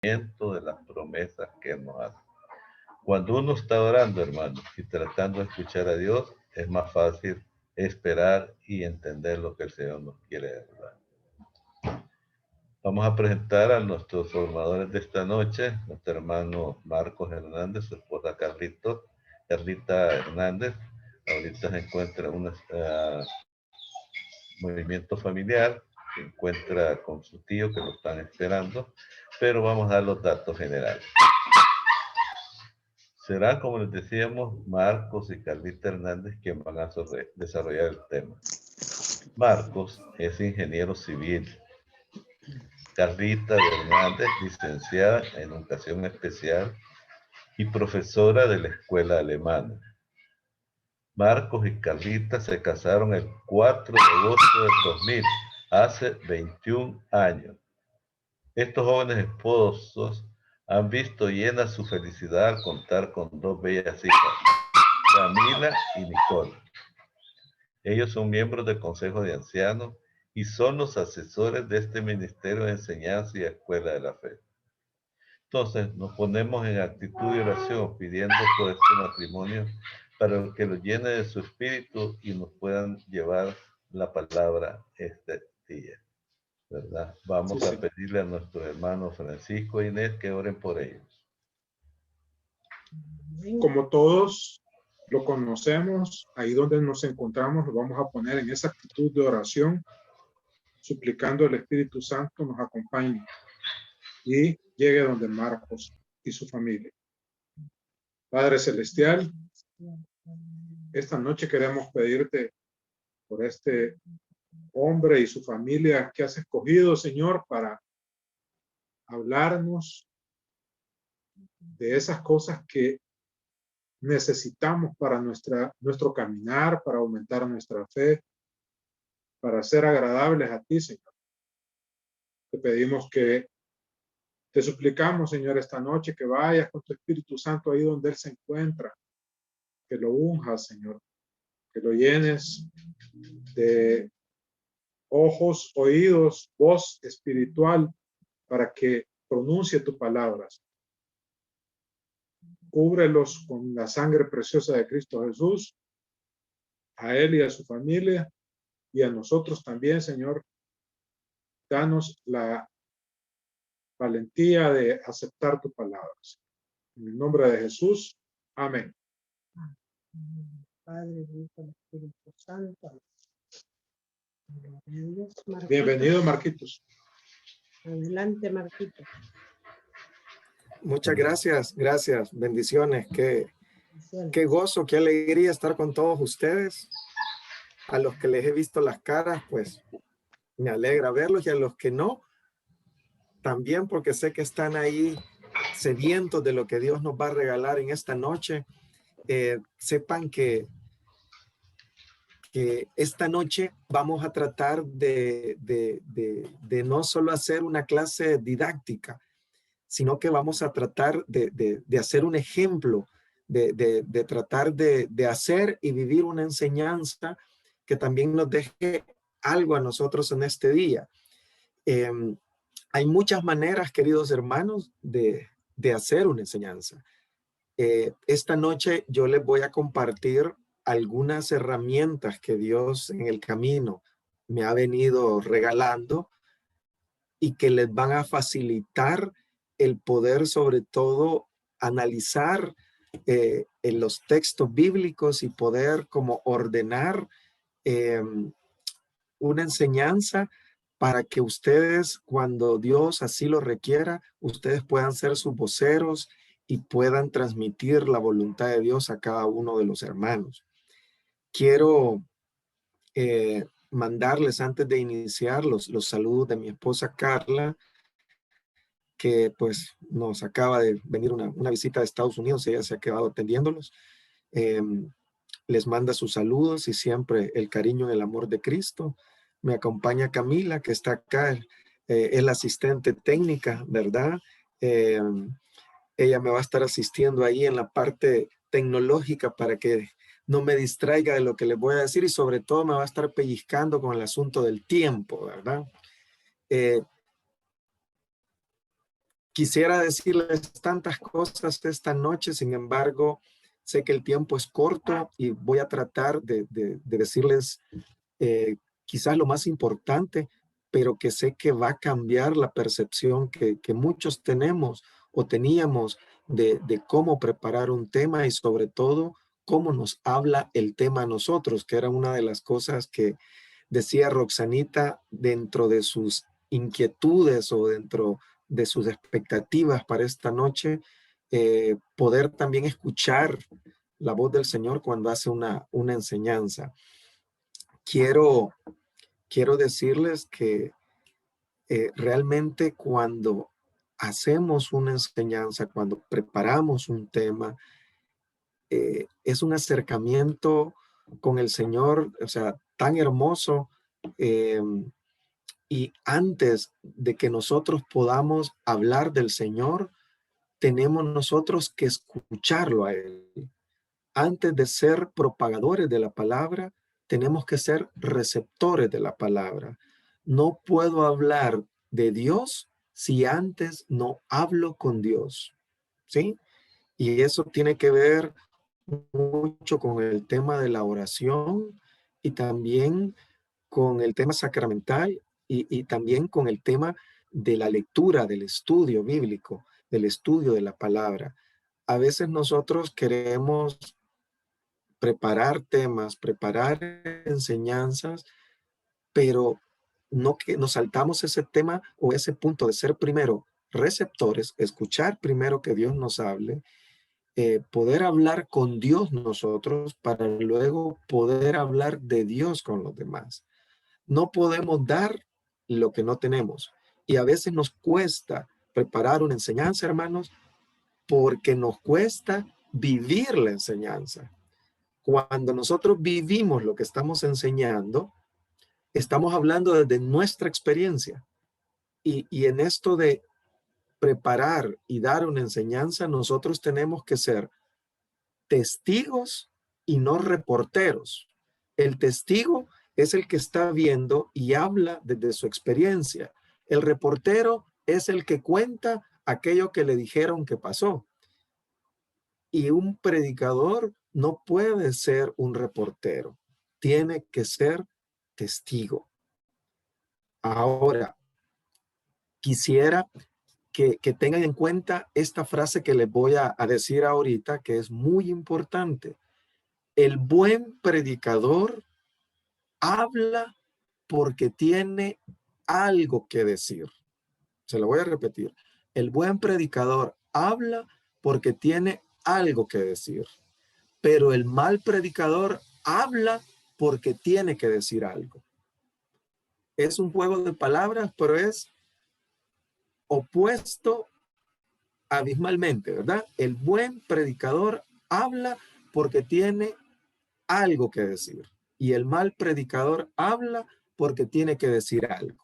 de las promesas que Él nos hace. Cuando uno está orando, hermano, y tratando de escuchar a Dios, es más fácil esperar y entender lo que el Señor nos quiere dar. Vamos a presentar a nuestros formadores de esta noche, nuestro hermano Marcos Hernández, su esposa Carlita Hernández. Ahorita se encuentra en un movimiento familiar, se encuentra con su tío que lo están esperando, pero vamos a dar los datos generales. Será, como les decíamos, Marcos y Carlita Hernández quien van a desarrollar el tema. Marcos es ingeniero civil. Carlita Hernández, licenciada en educación especial y profesora de la escuela alemana. Marcos y Carlita se casaron el 4 de agosto del 2000, hace 21 años. Estos jóvenes esposos han visto llena su felicidad al contar con dos bellas hijas, Camila y Nicole. Ellos son miembros del Consejo de Ancianos y son los asesores de este Ministerio de Enseñanza y Escuela de la Fe. Entonces nos ponemos en actitud de oración pidiendo por este matrimonio para que lo llene de su espíritu y nos puedan llevar la palabra este día, ¿verdad? Vamos a pedirle a nuestros hermanos Francisco e Inés que oren por ellos. Como todos lo conocemos, ahí donde nos encontramos, lo vamos a poner en esa actitud de oración, suplicando el Espíritu Santo nos acompañe y llegue donde Marcos y su familia. Padre Celestial, esta noche queremos pedirte por este hombre y su familia que has escogido, Señor, para hablarnos de esas cosas que necesitamos para nuestro caminar, para aumentar nuestra fe, para ser agradables a ti, Señor. Te pedimos te suplicamos, Señor, esta noche que vayas con tu Espíritu Santo ahí donde Él se encuentra, que lo unjas, Señor, que lo llenes de ojos, oídos, voz espiritual para que pronuncie tu palabra. Cúbrelos con la sangre preciosa de Cristo Jesús, a Él y a su familia, y a nosotros también, Señor. Danos la valentía de aceptar tu palabra. En el nombre de Jesús. Amén. Padre, Hijo, Espíritu Santo. Bienvenido, Marquitos. Adelante, Marquitos. Muchas gracias, bendiciones. Qué gozo, qué alegría estar con todos ustedes. A los que les he visto las caras, pues me alegra verlos, y a los que no, también, porque sé que están ahí sedientos de lo que Dios nos va a regalar en esta noche. Sepan que esta noche vamos a tratar de no solo hacer una clase didáctica, sino que vamos a tratar de hacer un ejemplo, de tratar de hacer y vivir una enseñanza que también nos deje algo a nosotros en este día. Hay muchas maneras, queridos hermanos, de hacer una enseñanza. Esta noche yo les voy a compartir algunas herramientas que Dios en el camino me ha venido regalando y que les van a facilitar el poder, sobre todo, analizar en los textos bíblicos y poder como ordenar una enseñanza para que ustedes, cuando Dios así lo requiera, ustedes puedan ser sus voceros y puedan transmitir la voluntad de Dios a cada uno de los hermanos. Quiero mandarles, antes de iniciar, los saludos de mi esposa Carla, que pues nos acaba de venir una visita de Estados Unidos. Ella se ha quedado atendiéndolos. Les manda sus saludos y siempre el cariño y el amor de Cristo. Me acompaña Camila, que está acá, es la asistente técnica, ¿verdad? Ella me va a estar asistiendo ahí en la parte tecnológica para que no me distraiga de lo que les voy a decir, y sobre todo me va a estar pellizcando con el asunto del tiempo, ¿verdad? Quisiera decirles tantas cosas esta noche, sin embargo, sé que el tiempo es corto y voy a tratar de decirles quizás lo más importante, pero que sé que va a cambiar la percepción que muchos tenemos o teníamos de cómo preparar un tema y sobre todo cómo nos habla el tema a nosotros, que era una de las cosas que decía Roxanita dentro de sus inquietudes o dentro de sus expectativas para esta noche, poder también escuchar la voz del Señor cuando hace una enseñanza. Quiero decirles que realmente cuando hacemos una enseñanza, cuando preparamos un tema, es un acercamiento con el Señor, o sea, tan hermoso. eh, y antes de que nosotros podamos hablar del Señor, tenemos nosotros que escucharlo a Él. Antes de ser propagadores de la palabra, tenemos que ser receptores de la palabra. No puedo hablar de Dios si antes no hablo con Dios, ¿sí? Y eso tiene que ver mucho con el tema de la oración y también con el tema sacramental y también con el tema de la lectura, del estudio bíblico, del estudio de la palabra. A veces nosotros queremos preparar temas, preparar enseñanzas, pero no que nos saltamos ese tema o ese punto de ser primero receptores, escuchar primero que Dios nos hable, poder hablar con Dios nosotros para luego poder hablar de Dios con los demás. No podemos dar lo que no tenemos. Y a veces nos cuesta preparar una enseñanza, hermanos, porque nos cuesta vivir la enseñanza. Cuando nosotros vivimos lo que estamos enseñando, estamos hablando desde nuestra experiencia. Y en esto de preparar y dar una enseñanza, nosotros tenemos que ser testigos y no reporteros. El testigo es el que está viendo y habla desde su experiencia. El reportero es el que cuenta aquello que le dijeron que pasó. Y un predicador no puede ser un reportero, tiene que ser testigo. Ahora, quisiera que tengan en cuenta esta frase que les voy a decir ahorita, que es muy importante. El buen predicador habla porque tiene algo que decir. Se lo voy a repetir. El buen predicador habla porque tiene algo que decir. Pero el mal predicador habla porque tiene que decir algo. Es un juego de palabras, pero es opuesto abismalmente, ¿verdad? El buen predicador habla porque tiene algo que decir. Y el mal predicador habla porque tiene que decir algo.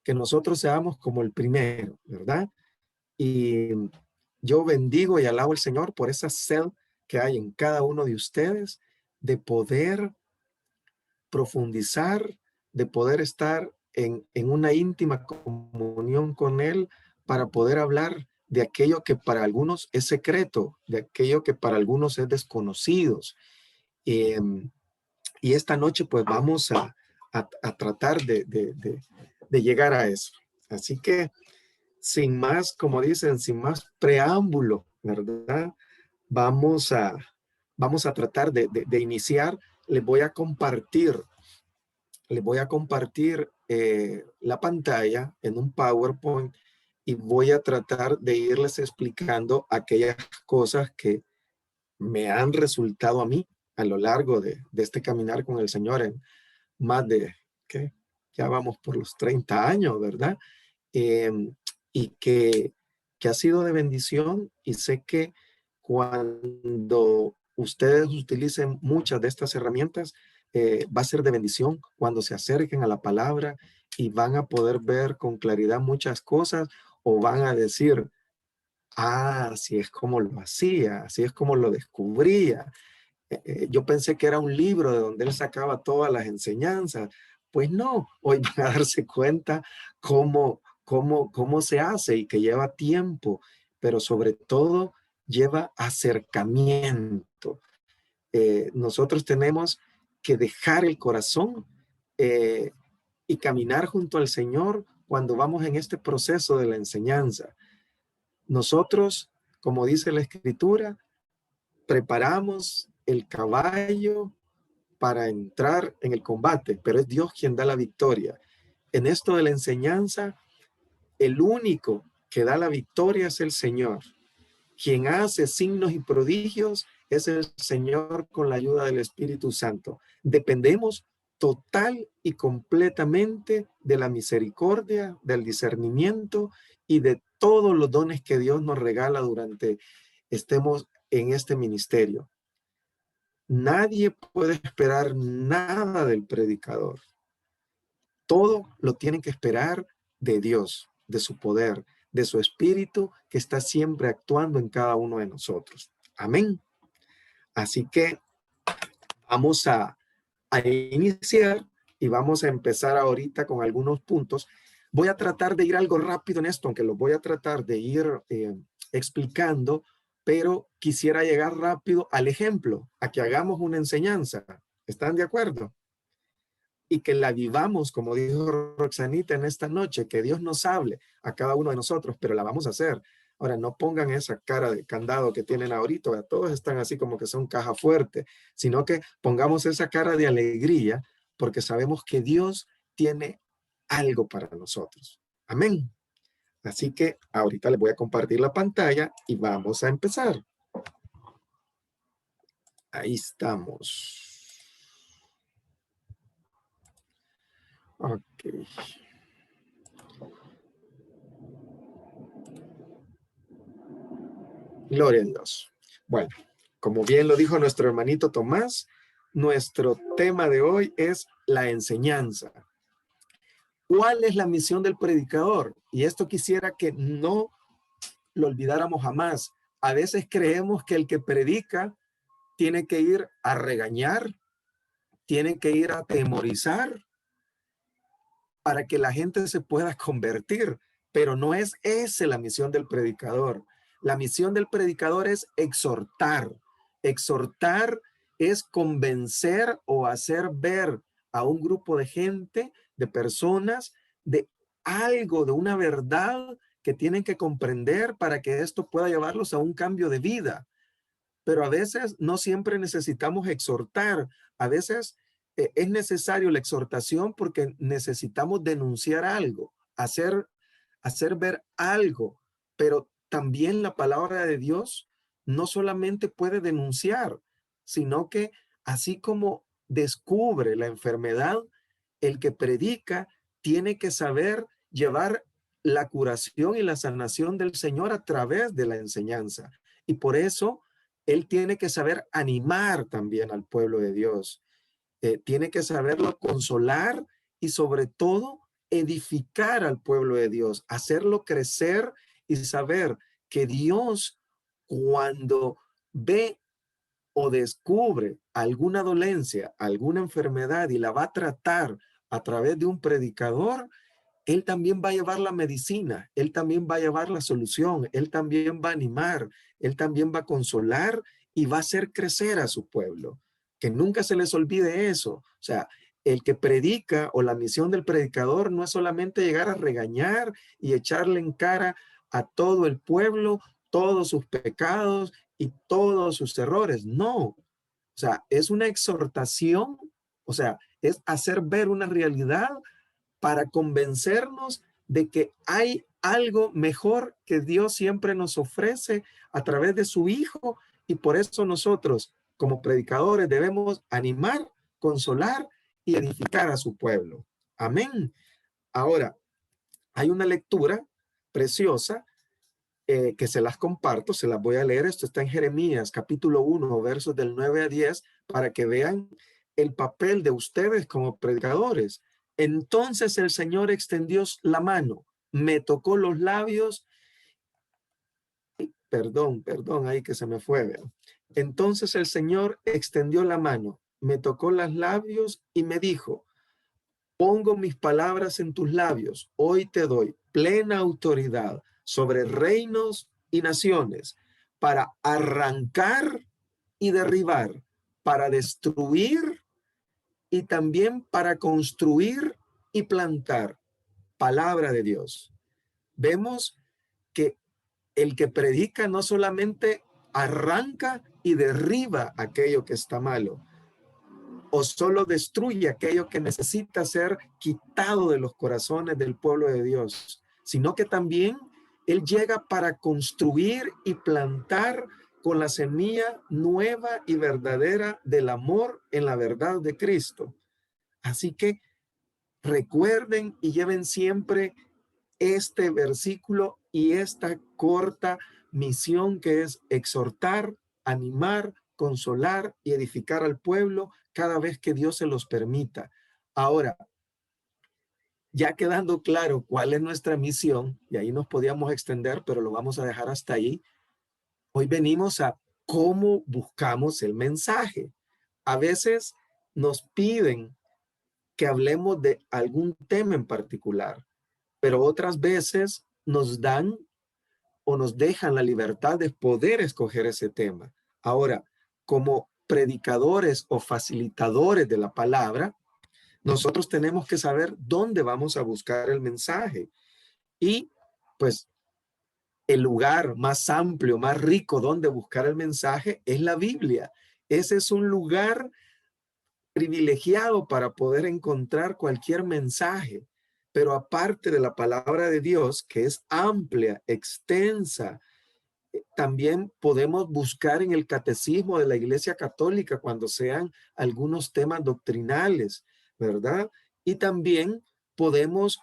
Que nosotros seamos como el primero, ¿verdad? Y yo bendigo y alabo al Señor por esa sed que hay en cada uno de ustedes de poder profundizar, de poder estar en una íntima comunión con Él para poder hablar de aquello que para algunos es secreto, de aquello que para algunos es desconocido. Y esta noche pues vamos a tratar de llegar a eso. Así que sin más, como dicen, sin más preámbulo, ¿verdad? Vamos a tratar de iniciar. Les voy a compartir la pantalla en un PowerPoint y voy a tratar de irles explicando aquellas cosas que me han resultado a mí a lo largo de este caminar con el Señor en más de, ¿qué? Ya vamos por los 30 años, ¿verdad? Y que ha sido de bendición y sé que cuando ustedes utilicen muchas de estas herramientas, va a ser de bendición cuando se acerquen a la palabra y van a poder ver con claridad muchas cosas o van a decir, así es como lo hacía, así es como lo descubría. Yo pensé que era un libro de donde él sacaba todas las enseñanzas. Pues no, hoy van a darse cuenta cómo cómo se hace y que lleva tiempo, pero sobre todo lleva acercamiento. Nosotros tenemos que dejar el corazón y caminar junto al Señor cuando vamos en este proceso de la enseñanza. Nosotros, como dice la Escritura, preparamos el caballo para entrar en el combate, pero es Dios quien da la victoria. En esto de la enseñanza, el único que da la victoria es el Señor. Quien hace signos y prodigios es el Señor con la ayuda del Espíritu Santo. Dependemos total y completamente de la misericordia, del discernimiento y de todos los dones que Dios nos regala durante estemos en este ministerio. Nadie puede esperar nada del predicador. Todo lo tienen que esperar de Dios, de su poder, de su espíritu que está siempre actuando en cada uno de nosotros. Amén. Así que vamos a iniciar y vamos a empezar ahorita con algunos puntos. Voy a tratar de ir algo rápido en esto, aunque lo voy a tratar de ir explicando, pero quisiera llegar rápido al ejemplo, a que hagamos una enseñanza. ¿Están de acuerdo? Y que la vivamos, como dijo Roxanita en esta noche, que Dios nos hable a cada uno de nosotros, pero la vamos a hacer. Ahora, no pongan esa cara de candado que tienen ahorita, todos están así como que son caja fuerte, sino que pongamos esa cara de alegría, porque sabemos que Dios tiene algo para nosotros. Amén. Así que ahorita les voy a compartir la pantalla y vamos a empezar. Ahí estamos. Ok. Gloria a Dios. Bueno, como bien lo dijo nuestro hermanito Tomás, nuestro tema de hoy es la enseñanza. ¿Cuál es la misión del predicador? Y esto quisiera que no lo olvidáramos jamás. A veces creemos que el que predica tiene que ir a regañar, tiene que ir a atemorizar para que la gente se pueda convertir, pero no es esa la misión del predicador. La misión del predicador es exhortar. Exhortar es convencer o hacer ver a un grupo de gente, de personas, de algo, de una verdad que tienen que comprender para que esto pueda llevarlos a un cambio de vida. Pero a veces no siempre necesitamos exhortar. A veces es necesario la exhortación porque necesitamos denunciar algo, hacer ver algo, pero también la palabra de Dios no solamente puede denunciar, sino que así como descubre la enfermedad, el que predica tiene que saber llevar la curación y la sanación del Señor a través de la enseñanza. Y por eso él tiene que saber animar también al pueblo de Dios. Tiene que saberlo consolar y sobre todo edificar al pueblo de Dios, hacerlo crecer y saber que Dios cuando ve o descubre alguna dolencia, alguna enfermedad y la va a tratar a través de un predicador, él también va a llevar la medicina, él también va a llevar la solución, él también va a animar, él también va a consolar y va a hacer crecer a su pueblo. Que nunca se les olvide eso. O sea, el que predica o la misión del predicador no es solamente llegar a regañar y echarle en cara a todo el pueblo todos sus pecados y todos sus errores. No. O sea, es una exhortación, o sea, es hacer ver una realidad para convencernos de que hay algo mejor que Dios siempre nos ofrece a través de su Hijo, y por eso nosotros como predicadores debemos animar, consolar y edificar a su pueblo. Amén. Ahora, hay una lectura preciosa que se las comparto, se las voy a leer. Esto está en Jeremías capítulo 1, versos del 9 a 10, para que vean el papel de ustedes como predicadores. Entonces el Señor extendió la mano, me tocó los labios. Perdón, ahí que se me fue. Vean. Entonces el Señor extendió la mano, me tocó los labios y me dijo, Pongo mis palabras en tus labios. Hoy te doy plena autoridad sobre reinos y naciones para arrancar y derribar, para destruir y también para construir y plantar. Palabra de Dios. Vemos que el que predica no solamente arranca y derriba aquello que está malo, o solo destruye aquello que necesita ser quitado de los corazones del pueblo de Dios, sino que también Él llega para construir y plantar con la semilla nueva y verdadera del amor en la verdad de Cristo. Así que recuerden y lleven siempre este versículo y esta corta misión que es exhortar, animar, consolar y edificar al pueblo cada vez que Dios se los permita. Ahora, ya quedando claro cuál es nuestra misión, y ahí nos podíamos extender, pero lo vamos a dejar hasta ahí, hoy venimos a cómo buscamos el mensaje. A veces nos piden que hablemos de algún tema en particular, pero otras veces nos dan o nos dejan la libertad de poder escoger ese tema. Ahora, como predicadores o facilitadores de la palabra, nosotros tenemos que saber dónde vamos a buscar el mensaje. Y pues el lugar más amplio, más rico donde buscar el mensaje es la Biblia. Ese es un lugar privilegiado para poder encontrar cualquier mensaje. Pero aparte de la palabra de Dios, que es amplia, extensa, también podemos buscar en el catecismo de la Iglesia Católica cuando sean algunos temas doctrinales, ¿verdad? Y también podemos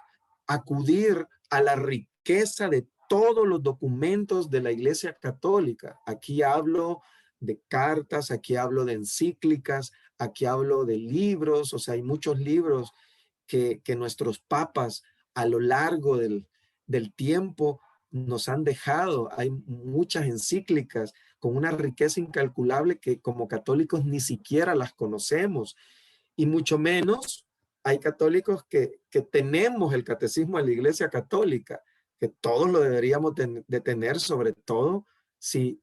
acudir a la riqueza de todos los documentos de la Iglesia Católica. Aquí hablo de cartas, aquí hablo de encíclicas, aquí hablo de libros, o sea, hay muchos libros que nuestros papas a lo largo del tiempo nos han dejado. Hay muchas encíclicas con una riqueza incalculable que como católicos ni siquiera las conocemos, y mucho menos hay católicos que tenemos el catecismo de la Iglesia Católica, que todos lo deberíamos de tener, sobre todo si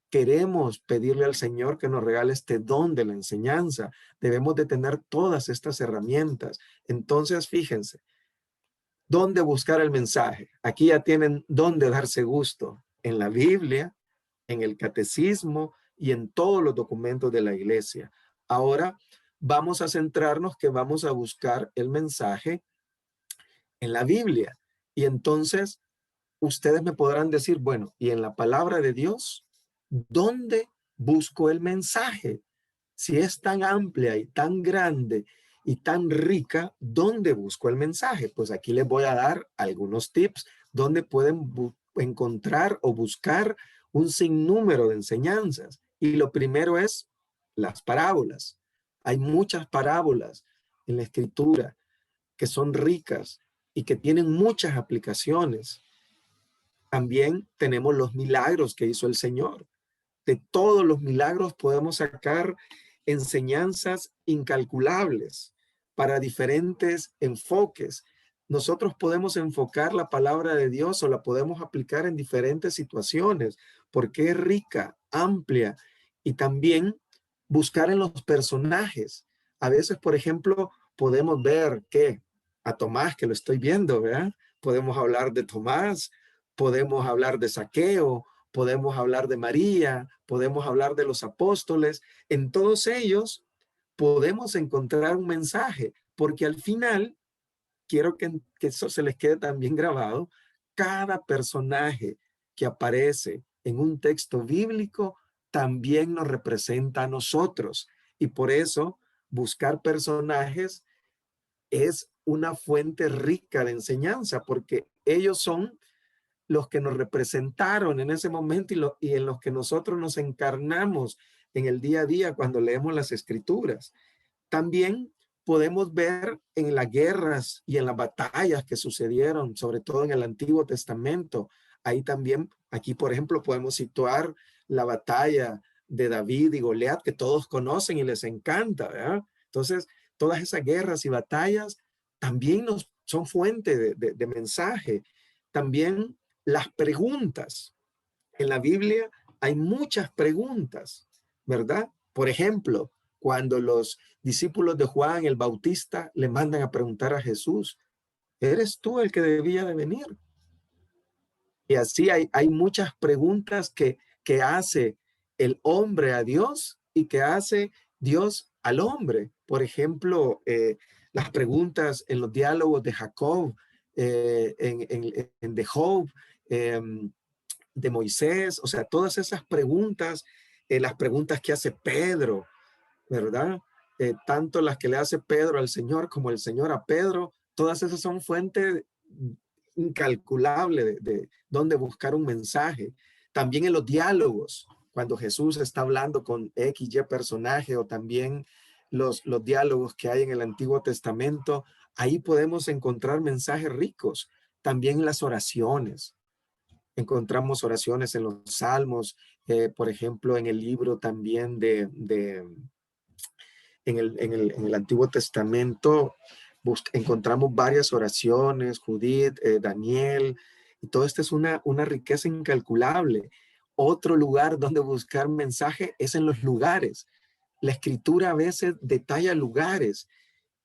queremos pedirle al Señor que nos regale este don de la enseñanza. Debemos de tener todas estas herramientas. Entonces, fíjense, ¿dónde buscar el mensaje? Aquí ya tienen dónde darse gusto, en la Biblia, en el catecismo y en todos los documentos de la iglesia. Ahora vamos a centrarnos que vamos a buscar el mensaje en la Biblia. Y entonces ustedes me podrán decir, bueno, ¿y en la palabra de Dios? ¿Dónde busco el mensaje? Si es tan amplia y tan grande y tan rica, ¿dónde busco el mensaje? Pues aquí les voy a dar algunos tips donde pueden encontrar o buscar un sinnúmero de enseñanzas. Y lo primero es las parábolas. Hay muchas parábolas en la escritura que son ricas y que tienen muchas aplicaciones. También tenemos los milagros que hizo el Señor. De todos los milagros podemos sacar enseñanzas incalculables para diferentes enfoques. Nosotros podemos enfocar la palabra de Dios o la podemos aplicar en diferentes situaciones porque es rica, amplia, y también buscar en los personajes. A veces, por ejemplo, podemos ver que a Tomás, que lo estoy viendo, ¿verdad? Podemos hablar de Tomás, podemos hablar de Zaqueo, podemos hablar de María, podemos hablar de los apóstoles. En todos ellos podemos encontrar un mensaje, porque al final, quiero que eso se les quede también grabado, cada personaje que aparece en un texto bíblico también nos representa a nosotros. Y por eso buscar personajes es una fuente rica de enseñanza, porque ellos son los que nos representaron en ese momento y en los que nosotros nos encarnamos en el día a día cuando leemos las escrituras. También podemos ver en las guerras y en las batallas que sucedieron, sobre todo en el Antiguo Testamento. Ahí también, aquí por ejemplo, podemos situar la batalla de David y Goliat, que todos conocen y les encanta, ¿verdad? Entonces, todas esas guerras y batallas también son fuente de mensaje. También las preguntas. En la Biblia hay muchas preguntas, ¿verdad? Por ejemplo, cuando los discípulos de Juan el Bautista le mandan a preguntar a Jesús, ¿eres tú el que debía de venir? Y así hay muchas preguntas que hace el hombre a Dios y que hace Dios al hombre. Por ejemplo, las preguntas en los diálogos de Jacob, en de Job, de Moisés, o sea, todas esas preguntas, las preguntas que hace Pedro, ¿verdad? Tanto las que le hace Pedro al Señor como el Señor a Pedro, todas esas son fuentes incalculable de dónde buscar un mensaje. También en los diálogos, cuando Jesús está hablando con X, Y personaje, o también los diálogos que hay en el Antiguo Testamento, ahí podemos encontrar mensajes ricos. También las oraciones. Encontramos oraciones en los Salmos, por ejemplo, en el libro también en el Antiguo Testamento, encontramos varias oraciones, Judith, Daniel, y todo esto es una riqueza incalculable. Otro lugar donde buscar mensaje es en los lugares. La escritura a veces detalla lugares,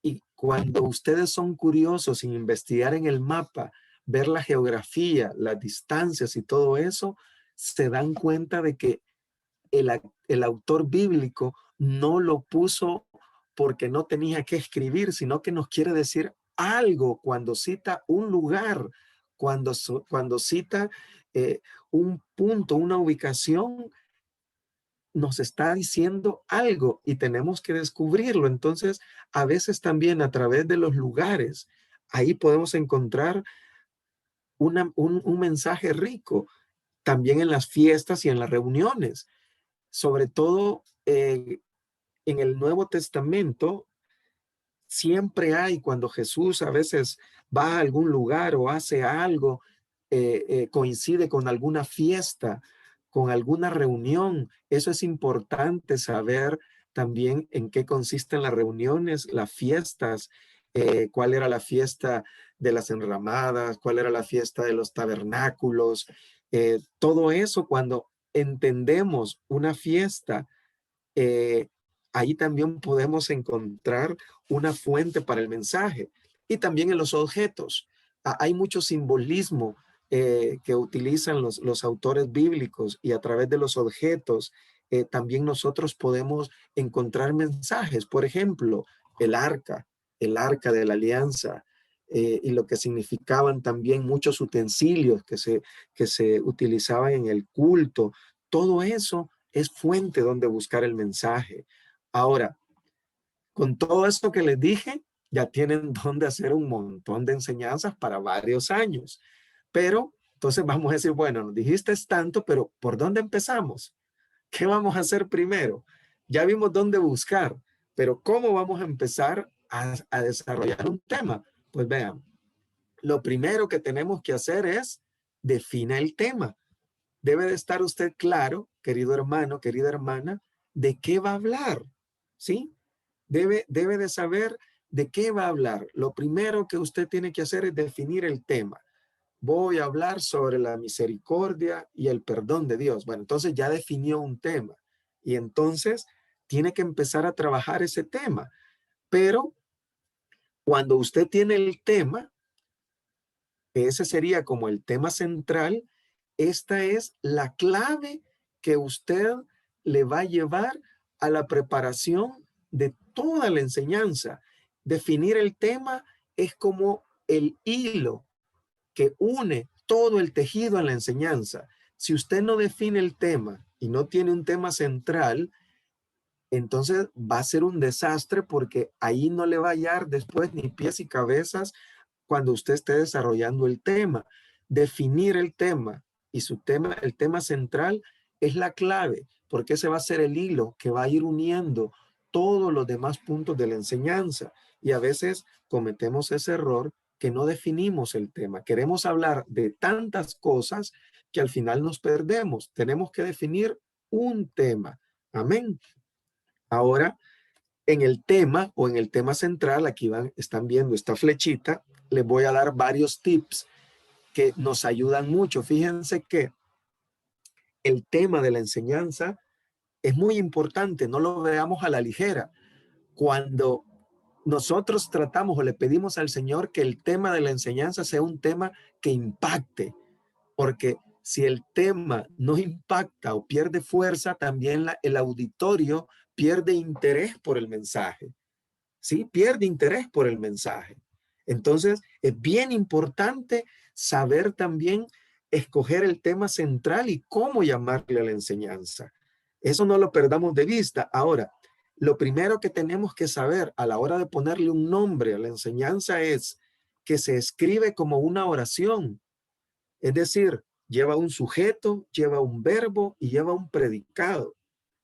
y cuando ustedes son curiosos en investigar en el mapa, ver la geografía, las distancias y todo eso, se dan cuenta de que el autor bíblico no lo puso porque no tenía que escribir, sino que nos quiere decir algo cuando cita un lugar, cuando cita un punto, una ubicación, nos está diciendo algo y tenemos que descubrirlo. Entonces, a veces también a través de los lugares, ahí podemos encontrar un mensaje rico, también en las fiestas y en las reuniones. Sobre todo en el Nuevo Testamento, siempre hay, cuando Jesús a veces va a algún lugar o hace algo, coincide con alguna fiesta, con alguna reunión. Eso es importante saber también en qué consisten las reuniones, las fiestas, cuál era la fiesta de las enramadas, cuál era la fiesta de los tabernáculos. Todo eso, cuando entendemos una fiesta, eh, ahí también podemos encontrar una fuente para el mensaje. Y también en los objetos. Hay mucho simbolismo que utilizan los autores bíblicos, y a través de los objetos también nosotros podemos encontrar mensajes. Por ejemplo, el arca de la alianza, y lo que significaban también muchos utensilios que se utilizaban en el culto. Todo eso es fuente donde buscar el mensaje. Ahora, con todo esto que les dije, ya tienen donde hacer un montón de enseñanzas para varios años. Pero entonces vamos a decir, bueno, nos dijiste tanto, pero ¿por dónde empezamos? ¿Qué vamos a hacer primero? Ya vimos dónde buscar, pero ¿cómo vamos a empezar a desarrollar un tema? Pues vean, lo primero que tenemos que hacer es definir el tema. Debe de estar usted claro, querido hermano, querida hermana, de qué va a hablar, ¿sí? Debe de saber de qué va a hablar. Lo primero que usted tiene que hacer es definir el tema. Voy a hablar sobre la misericordia y el perdón de Dios. Bueno, entonces ya definió un tema, y entonces tiene que empezar a trabajar ese tema. Pero cuando usted tiene el tema, ese sería como el tema central. Esta es la clave que usted le va a llevar a la preparación de toda la enseñanza. Definir el tema es como el hilo que une todo el tejido en la enseñanza. Si usted no define el tema y no tiene un tema central, entonces va a ser un desastre, porque ahí no le va a hallar después ni pies y cabezas cuando usted esté desarrollando el tema. Definir el tema y el tema central es la clave, porque ese va a ser el hilo que va a ir uniendo todos los demás puntos de la enseñanza. Y a veces cometemos ese error, que no definimos el tema. Queremos hablar de tantas cosas que al final nos perdemos. Tenemos que definir un tema. Amén. Ahora, en el tema o en el tema central, aquí están viendo esta flechita, les voy a dar varios tips que nos ayudan mucho. Fíjense que el tema de la enseñanza es muy importante, no lo veamos a la ligera. Cuando nosotros tratamos o le pedimos al Señor que el tema de la enseñanza sea un tema que impacte, porque si el tema no impacta o pierde fuerza, también el auditorio pierde interés por el mensaje, ¿sí? Pierde interés por el mensaje. Entonces, es bien importante saber también escoger el tema central y cómo llamarle a la enseñanza. Eso no lo perdamos de vista. Ahora, lo primero que tenemos que saber a la hora de ponerle un nombre a la enseñanza es que se escribe como una oración. Es decir, lleva un sujeto, lleva un verbo y lleva un predicado.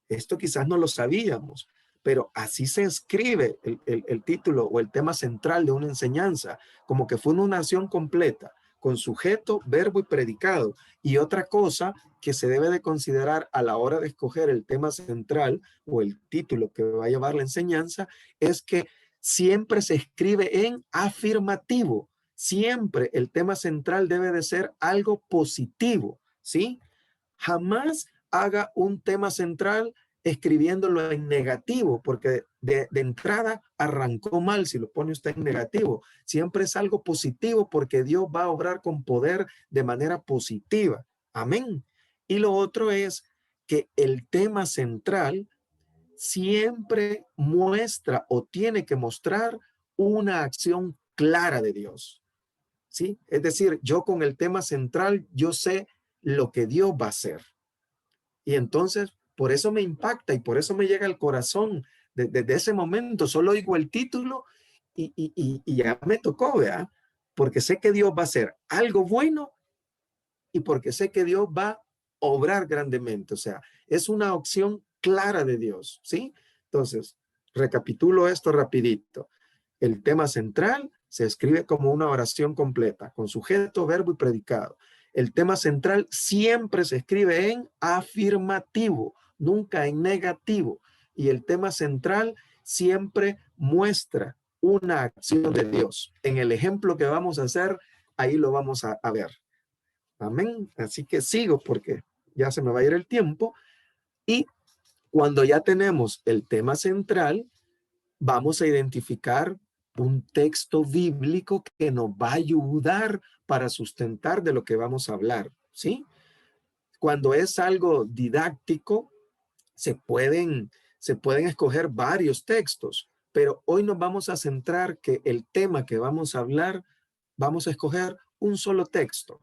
Esto quizás no lo sabíamos, pero así se escribe el título o el tema central de una enseñanza, como que fue una oración completa, con sujeto, verbo y predicado. Y otra cosa que se debe de considerar a la hora de escoger el tema central o el título que va a llevar la enseñanza es que siempre se escribe en afirmativo. Siempre el tema central debe de ser algo positivo, ¿sí? Jamás haga un tema central escribiéndolo en negativo, porque de entrada arrancó mal si lo pone usted en negativo. Siempre es algo positivo porque Dios va a obrar con poder de manera positiva. Amén. Y lo otro es que el tema central siempre muestra o tiene que mostrar una acción clara de Dios. ¿Sí? Es decir, yo con el tema central, yo sé lo que Dios va a hacer. Y entonces, por eso me impacta y por eso me llega al corazón. Desde ese momento solo oigo el título y ya me tocó, ¿verdad? Porque sé que Dios va a hacer algo bueno y porque sé que Dios va a obrar grandemente. O sea, es una opción clara de Dios, ¿sí? Entonces, recapitulo esto rapidito. El tema central se escribe como una oración completa, con sujeto, verbo y predicado. El tema central siempre se escribe en afirmativo, nunca en negativo. Y el tema central siempre muestra una acción de Dios. En el ejemplo que vamos a hacer, ahí lo vamos a ver. Amén. Así que sigo porque ya se me va a ir el tiempo. Y cuando ya tenemos el tema central, vamos a identificar un texto bíblico que nos va a ayudar para sustentar de lo que vamos a hablar, ¿sí? Cuando es algo didáctico, se pueden escoger varios textos, pero hoy nos vamos a centrar que el tema que vamos a hablar, vamos a escoger un solo texto,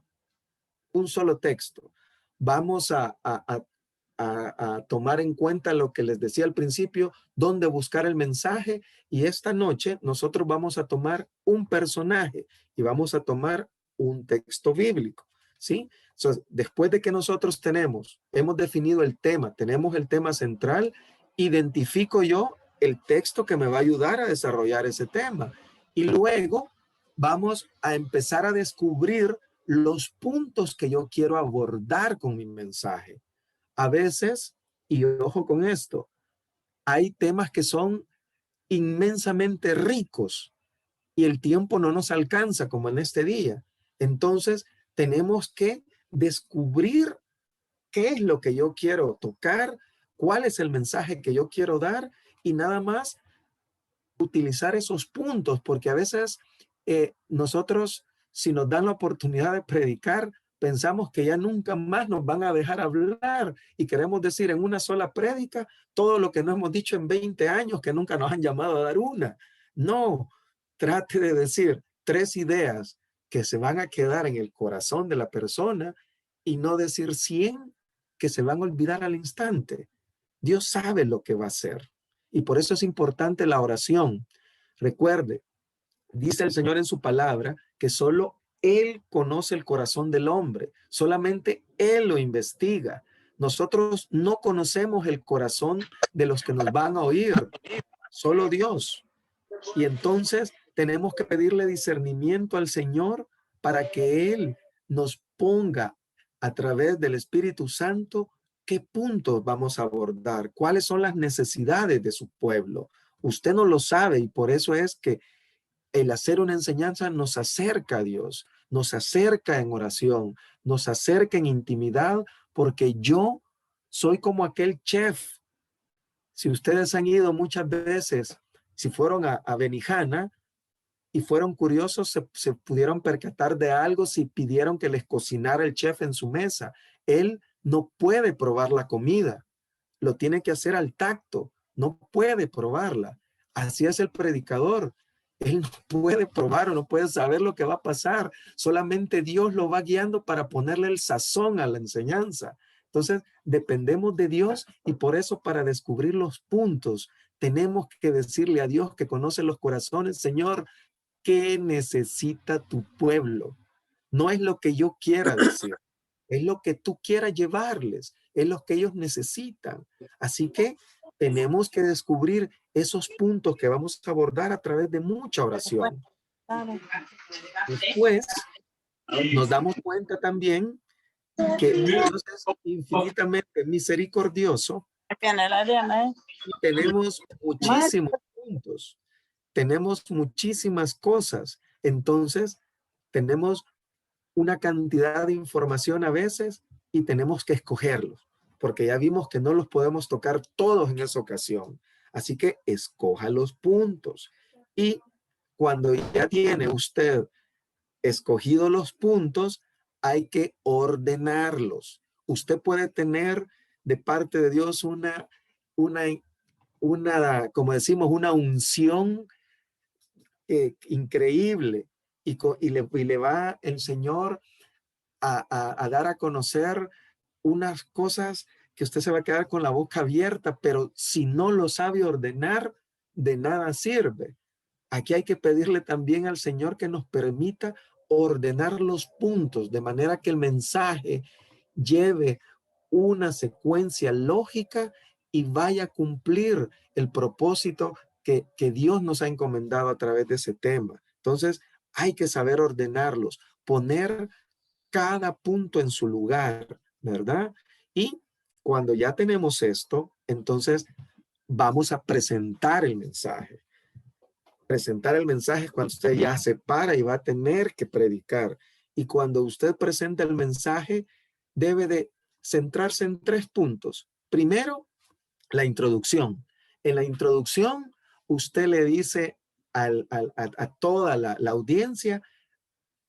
un solo texto. Vamos a tomar en cuenta lo que les decía al principio, dónde buscar el mensaje. Y esta noche nosotros vamos a tomar un personaje y vamos a tomar un texto bíblico, ¿sí? Entonces, después de que nosotros hemos definido el tema, tenemos el tema central, identifico yo el texto que me va a ayudar a desarrollar ese tema. Y luego vamos a empezar a descubrir los puntos que yo quiero abordar con mi mensaje. A veces, y ojo con esto, hay temas que son inmensamente ricos y el tiempo no nos alcanza como en este día. Entonces, tenemos que descubrir qué es lo que yo quiero tocar, cuál es el mensaje que yo quiero dar y nada más utilizar esos puntos, porque a veces nosotros, si nos dan la oportunidad de predicar, pensamos que ya nunca más nos van a dejar hablar y queremos decir en una sola prédica todo lo que no hemos dicho en 20 años que nunca nos han llamado a dar una. No, trate de decir 3 ideas que se van a quedar en el corazón de la persona y no decir 100 que se van a olvidar al instante. Dios sabe lo que va a hacer y por eso es importante la oración. Recuerde, dice el Señor en su palabra que solo Él conoce el corazón del hombre, solamente Él lo investiga. Nosotros no conocemos el corazón de los que nos van a oír, solo Dios. Y entonces tenemos que pedirle discernimiento al Señor para que Él nos ponga a través del Espíritu Santo qué puntos vamos a abordar, cuáles son las necesidades de su pueblo. Usted no lo sabe y por eso es que el hacer una enseñanza nos acerca a Dios, nos acerca en oración, nos acerca en intimidad, porque yo soy como aquel chef. Si ustedes han ido muchas veces, si fueron a Benihana y fueron curiosos, se pudieron percatar de algo si pidieron que les cocinara el chef en su mesa. Él no puede probar la comida, lo tiene que hacer al tacto, no puede probarla. Así es el predicador. Él no puede probar o no puede saber lo que va a pasar. Solamente Dios lo va guiando para ponerle el sazón a la enseñanza. Entonces, dependemos de Dios y por eso para descubrir los puntos tenemos que decirle a Dios que conoce los corazones, Señor, ¿qué necesita tu pueblo? No es lo que yo quiera decir, es lo que tú quieras llevarles, es lo que ellos necesitan. Así que tenemos que descubrir esos puntos que vamos a abordar a través de mucha oración. Después, nos damos cuenta también que Dios es infinitamente misericordioso y tenemos muchísimos puntos, tenemos muchísimas cosas. Entonces, tenemos una cantidad de información a veces y tenemos que escogerlos, porque ya vimos que no los podemos tocar todos en esa ocasión. Así que escoja los puntos. Y cuando ya tiene usted escogido los puntos, hay que ordenarlos. Usted puede tener de parte de Dios una, como decimos, una unción increíble y le va el Señor a dar a conocer unas cosas que usted se va a quedar con la boca abierta, pero si no lo sabe ordenar, de nada sirve. Aquí hay que pedirle también al Señor que nos permita ordenar los puntos de manera que el mensaje lleve una secuencia lógica y vaya a cumplir el propósito que Dios nos ha encomendado a través de ese tema. Entonces, hay que saber ordenarlos, poner cada punto en su lugar, ¿verdad? Y cuando ya tenemos esto, entonces vamos a presentar el mensaje. Presentar el mensaje es cuando usted ya se para y va a tener que predicar. Y cuando usted presenta el mensaje, debe de centrarse en 3 puntos. Primero, la introducción. En la introducción, usted le dice a toda la audiencia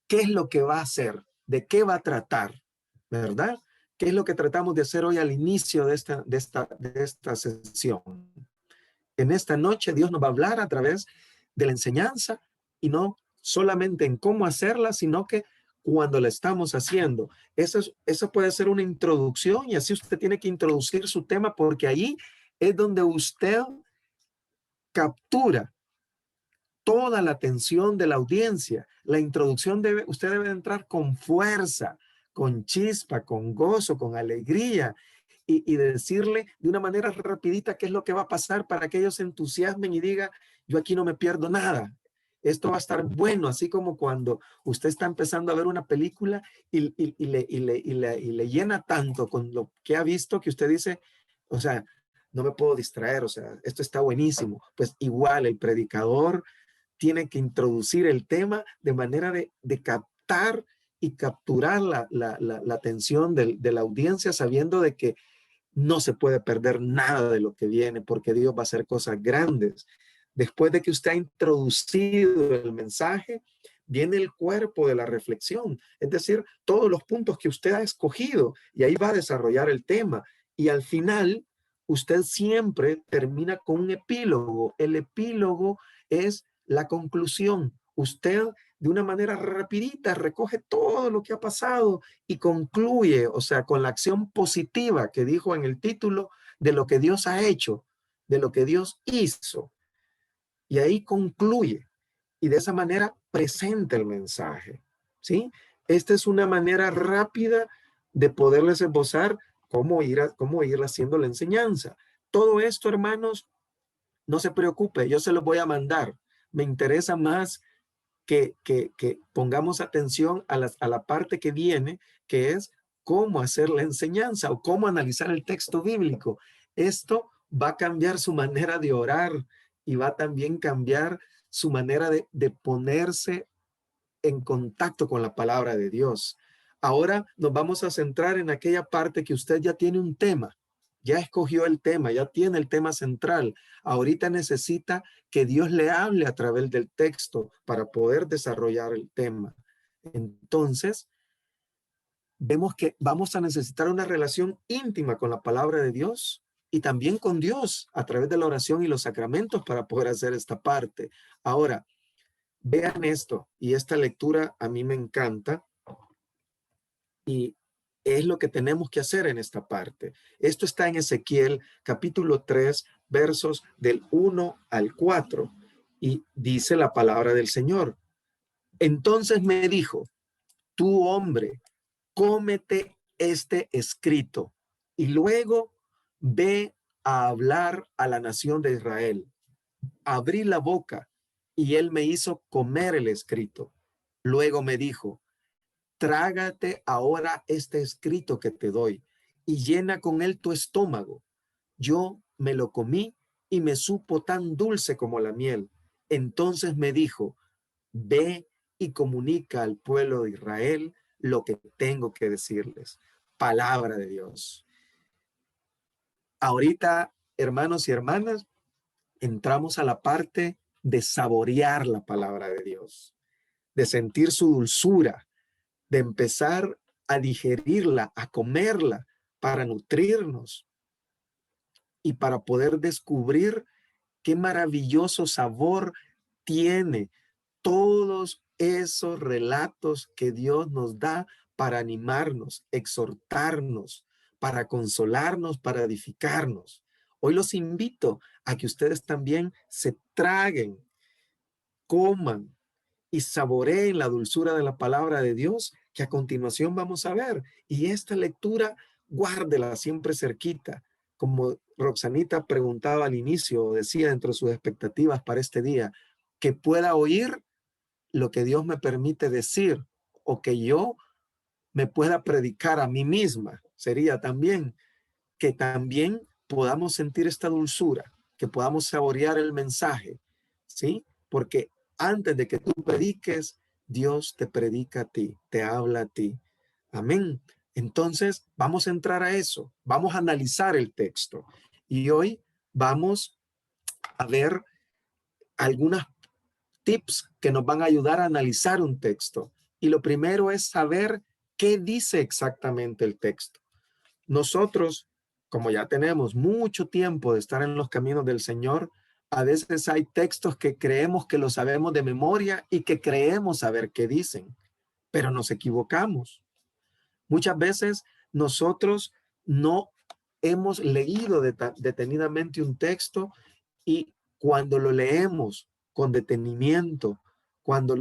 qué es lo que va a hacer, de qué va a tratar, ¿verdad? ¿Qué es lo que tratamos de hacer hoy al inicio de esta sesión? En esta noche Dios nos va a hablar a través de la enseñanza y no solamente en cómo hacerla, sino que cuando la estamos haciendo. Eso puede ser una introducción y así usted tiene que introducir su tema porque ahí es donde usted captura toda la atención de la audiencia. La introducción usted debe entrar con fuerza, con chispa, con gozo, con alegría y decirle de una manera rapidita qué es lo que va a pasar para que ellos se entusiasmen y digan, yo aquí no me pierdo nada. Esto va a estar bueno, así como cuando usted está empezando a ver una película y le llena tanto con lo que ha visto que usted dice, o sea, no me puedo distraer, o sea, esto está buenísimo. Pues igual el predicador tiene que introducir el tema de manera de captar y capturar la atención de la audiencia sabiendo de que no se puede perder nada de lo que viene porque Dios va a hacer cosas grandes. Después de que usted ha introducido el mensaje, viene el cuerpo de la reflexión, es decir, todos los puntos que usted ha escogido y ahí va a desarrollar el tema. Y al final, usted siempre termina con un epílogo. El epílogo es la conclusión. Usted de una manera rapidita recoge todo lo que ha pasado y concluye, o sea, con la acción positiva que dijo en el título de lo que Dios ha hecho, de lo que Dios hizo. Y ahí concluye y de esa manera presenta el mensaje, ¿sí? Esta es una manera rápida de poderles esbozar cómo ir haciendo la enseñanza. Todo esto, hermanos, no se preocupe, yo se los voy a mandar. Me interesa más que pongamos atención a la parte que viene, que es cómo hacer la enseñanza o cómo analizar el texto bíblico. Esto va a cambiar su manera de orar y va a también cambiar su manera de ponerse en contacto con la palabra de Dios. Ahora nos vamos a centrar en aquella parte que usted ya tiene un tema, ya escogió el tema, ya tiene el tema central. Ahorita necesita que Dios le hable a través del texto para poder desarrollar el tema. Entonces, vemos que vamos a necesitar una relación íntima con la palabra de Dios y también con Dios a través de la oración y los sacramentos para poder hacer esta parte. Ahora, vean esto, y esta lectura a mí me encanta y es lo que tenemos que hacer en esta parte. Esto está en Ezequiel capítulo 3, versos del 1 al 4, y dice la palabra del Señor. Entonces me dijo, tú hombre, cómete este escrito y luego ve a hablar a la nación de Israel. Abrí la boca y él me hizo comer el escrito. Luego me dijo, trágate ahora este escrito que te doy y llena con él tu estómago. Yo me lo comí y me supo tan dulce como la miel. Entonces me dijo, ve y comunica al pueblo de Israel lo que tengo que decirles. Palabra de Dios. Ahorita, hermanos y hermanas, entramos a la parte de saborear la palabra de Dios, de sentir su dulzura, de empezar a digerirla, a comerla para nutrirnos y para poder descubrir qué maravilloso sabor tiene todos esos relatos que Dios nos da para animarnos, exhortarnos, para consolarnos, para edificarnos. Hoy los invito a que ustedes también se traguen, coman y saboreen la dulzura de la palabra de Dios que a continuación vamos a ver. Y esta lectura, guárdela siempre cerquita. Como Roxanita preguntaba al inicio, decía dentro de sus expectativas para este día, que pueda oír lo que Dios me permite decir o que yo me pueda predicar a mí misma. Sería también que también podamos sentir esta dulzura, que podamos saborear el mensaje, ¿sí? Porque antes de que tú prediques, Dios te predica a ti, te habla a ti. Amén. Entonces, vamos a entrar a eso, vamos a analizar el texto. Y hoy vamos a ver algunas tips que nos van a ayudar a analizar un texto. Y lo primero es saber qué dice exactamente el texto. Nosotros, como ya tenemos mucho tiempo de estar en los caminos del Señor, a veces hay textos que creemos que los sabemos de memoria y que creemos saber qué dicen, pero nos equivocamos. Muchas veces nosotros no hemos leído detenidamente un texto y cuando lo leemos con detenimiento, cuando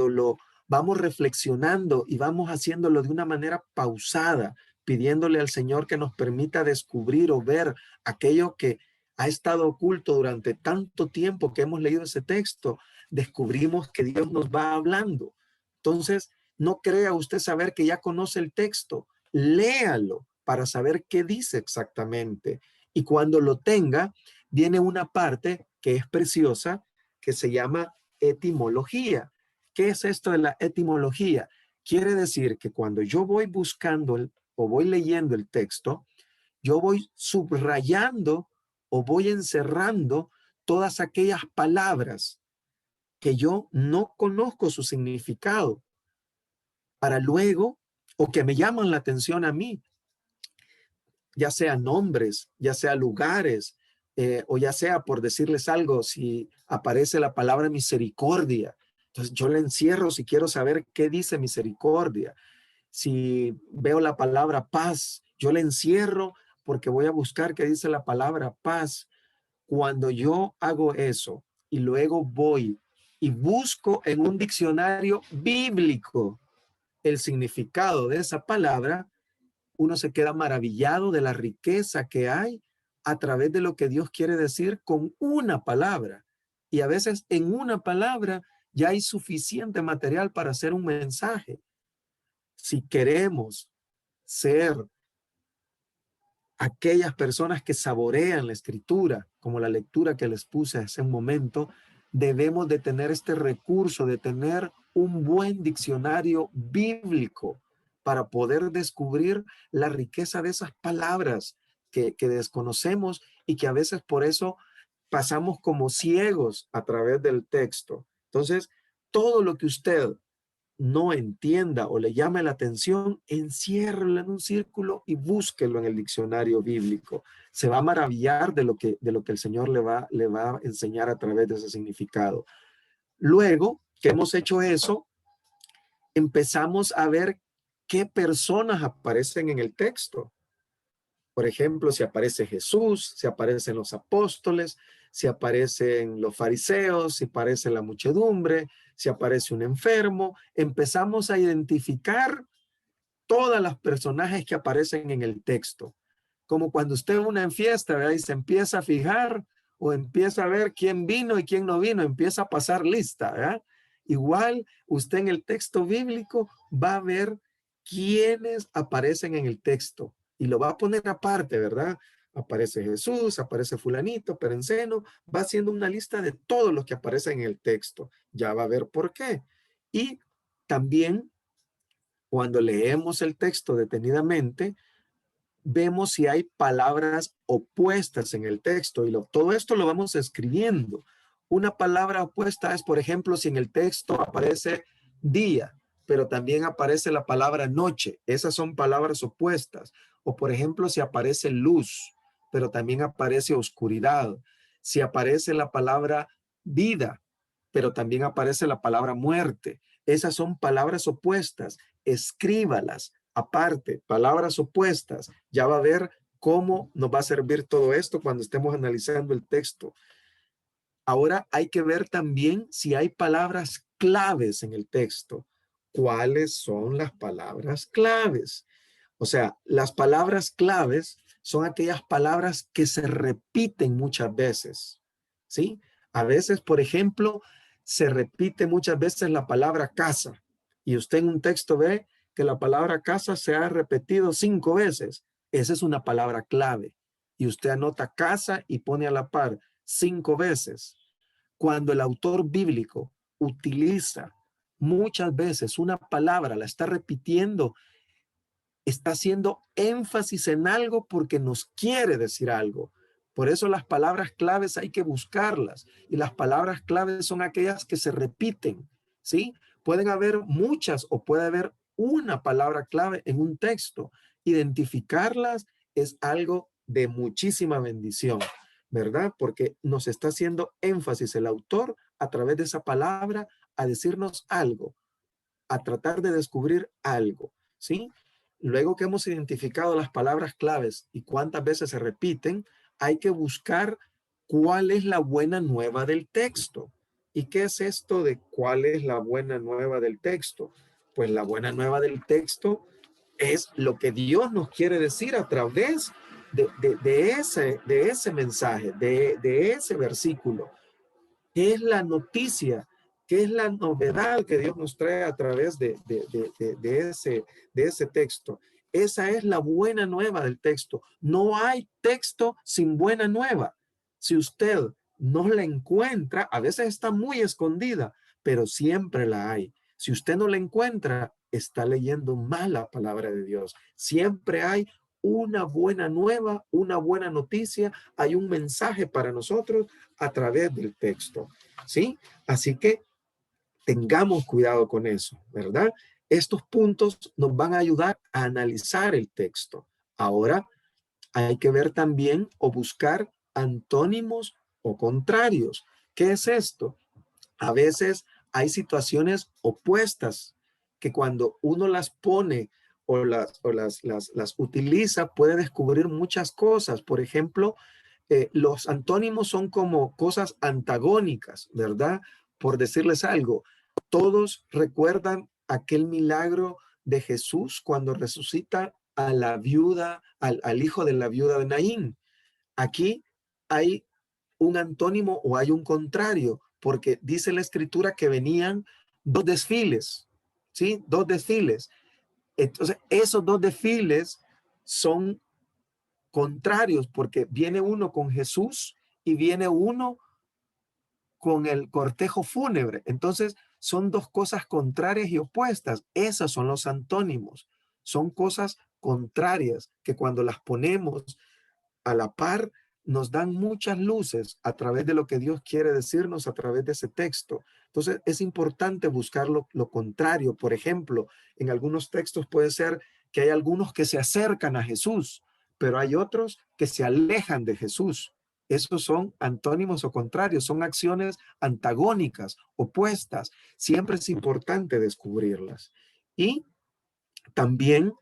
lo vamos reflexionando y vamos haciéndolo de una manera pausada, pidiéndole al Señor que nos permita descubrir o ver aquello que ha estado oculto durante tanto tiempo que hemos leído ese texto, descubrimos que Dios nos va hablando. Entonces, no crea usted saber que ya conoce el texto, léalo para saber qué dice exactamente. Y cuando lo tenga, viene una parte que es preciosa, que se llama etimología. ¿Qué es esto de la etimología? Quiere decir que cuando yo voy buscando o voy leyendo el texto, yo voy subrayando o voy encerrando todas aquellas palabras que yo no conozco su significado, para luego, o que me llaman la atención a mí, ya sea nombres, ya sea lugares, o ya sea por decirles algo, si aparece la palabra misericordia, entonces yo la encierro si quiero saber qué dice misericordia. Si veo la palabra paz, yo la encierro porque voy a buscar qué dice la palabra paz. Cuando yo hago eso y luego voy y busco en un diccionario bíblico el significado de esa palabra, uno se queda maravillado de la riqueza que hay a través de lo que Dios quiere decir con una palabra. Y a veces en una palabra ya hay suficiente material para hacer un mensaje. Si queremos ser aquellas personas que saborean la escritura, como la lectura que les puse hace un momento, debemos de tener este recurso, de tener un buen diccionario bíblico para poder descubrir la riqueza de esas palabras que desconocemos y que a veces por eso pasamos como ciegos a través del texto. Entonces, todo lo que usted no entienda o le llame la atención, enciérrelo en un círculo y búsquelo en el diccionario bíblico. Se va a maravillar de lo que el Señor le va a enseñar a través de ese significado. Luego que hemos hecho eso, empezamos a ver qué personas aparecen en el texto. Por ejemplo, si aparece Jesús, si aparecen los apóstoles, si aparecen los fariseos, si aparece la muchedumbre, si aparece un enfermo. Empezamos a identificar todas las personajes que aparecen en el texto. Como cuando usted va a una fiesta, ¿verdad? Y se empieza a fijar o empieza a ver quién vino y quién no vino, empieza a pasar lista, ¿verdad? Igual usted en el texto bíblico va a ver quiénes aparecen en el texto y lo va a poner aparte, ¿verdad? Aparece Jesús, aparece fulanito, perenceno, va haciendo una lista de todos los que aparecen en el texto. Ya va a ver por qué. Y también cuando leemos el texto detenidamente, vemos si hay palabras opuestas en el texto y todo esto lo vamos escribiendo. Una palabra opuesta es, por ejemplo, si en el texto aparece día, pero también aparece la palabra noche. Esas son palabras opuestas. O, por ejemplo, si aparece luz, pero también aparece oscuridad. Si aparece la palabra vida, pero también aparece la palabra muerte. Esas son palabras opuestas. Escríbalas. Aparte, palabras opuestas, ya va a ver cómo nos va a servir todo esto cuando estemos analizando el texto. Ahora hay que ver también si hay palabras claves en el texto. ¿Cuáles son las palabras claves? O sea, las palabras claves son aquellas palabras que se repiten muchas veces, ¿sí? A veces, por ejemplo, se repite muchas veces la palabra casa y usted en un texto ve que la palabra casa se ha repetido 5 veces. Esa es una palabra clave. Y usted anota casa y pone a la par 5 veces. Cuando el autor bíblico utiliza muchas veces una palabra, la está repitiendo, está haciendo énfasis en algo porque nos quiere decir algo. Por eso las palabras claves hay que buscarlas. Y las palabras claves son aquellas que se repiten, ¿sí? Pueden haber muchas o puede haber una palabra clave en un texto. Identificarlas es algo de muchísima bendición, ¿verdad? Porque nos está haciendo énfasis el autor a través de esa palabra a decirnos algo, a tratar de descubrir algo, ¿sí? Luego que hemos identificado las palabras claves y cuántas veces se repiten, hay que buscar cuál es la buena nueva del texto. ¿Y qué es esto de cuál es la buena nueva del texto? Pues la buena nueva del texto es lo que Dios nos quiere decir a través de ese mensaje, de ese versículo. ¿Qué es la noticia? ¿Qué es la novedad que Dios nos trae a través de ese texto? Esa es la buena nueva del texto. No hay texto sin buena nueva. Si usted no la encuentra, a veces está muy escondida, pero siempre la hay. Si usted no la encuentra, está leyendo mal la palabra de Dios. Siempre hay una buena nueva, una buena noticia, hay un mensaje para nosotros a través del texto, ¿sí? Así que tengamos cuidado con eso, ¿verdad? Estos puntos nos van a ayudar a analizar el texto. Ahora hay que ver también o buscar antónimos o contrarios. ¿Qué es esto? A veces hay situaciones opuestas que cuando uno las pone o las utiliza puede descubrir muchas cosas. Por ejemplo, los antónimos son como cosas antagónicas, ¿verdad? Por decirles algo, todos recuerdan aquel milagro de Jesús cuando resucita a la viuda, al hijo de la viuda de Naín. Aquí hay un antónimo o hay un contrario, porque dice la escritura que venían 2 desfiles, ¿sí? 2 desfiles. Entonces, esos 2 desfiles son contrarios, porque viene uno con Jesús y viene uno con el cortejo fúnebre. Entonces, son dos cosas contrarias y opuestas. Esas son los antónimos. Son cosas contrarias que cuando las ponemos a la par, nos dan muchas luces a través de lo que Dios quiere decirnos a través de ese texto. Entonces, es importante buscar lo contrario. Por ejemplo, en algunos textos puede ser que hay algunos que se acercan a Jesús, pero hay otros que se alejan de Jesús. Esos son antónimos o contrarios, son acciones antagónicas, opuestas. Siempre es importante descubrirlas. Y también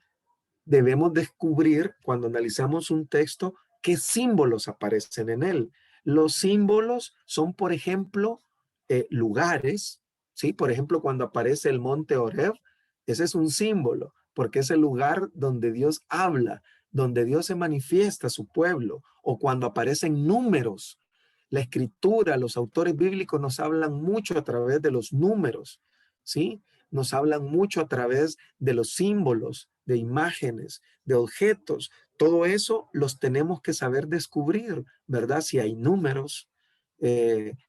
debemos descubrir, cuando analizamos un texto, qué símbolos aparecen en él. Los símbolos son, por ejemplo, lugares, ¿sí? Por ejemplo, cuando aparece el monte Horeb, ese es un símbolo, porque es el lugar donde Dios habla, donde Dios se manifiesta a su pueblo, o cuando aparecen números. La escritura, los autores bíblicos nos hablan mucho a través de los números, ¿sí? Nos hablan mucho a través de los símbolos, de imágenes, de objetos. Todo eso los tenemos que saber descubrir, ¿verdad? Si hay números,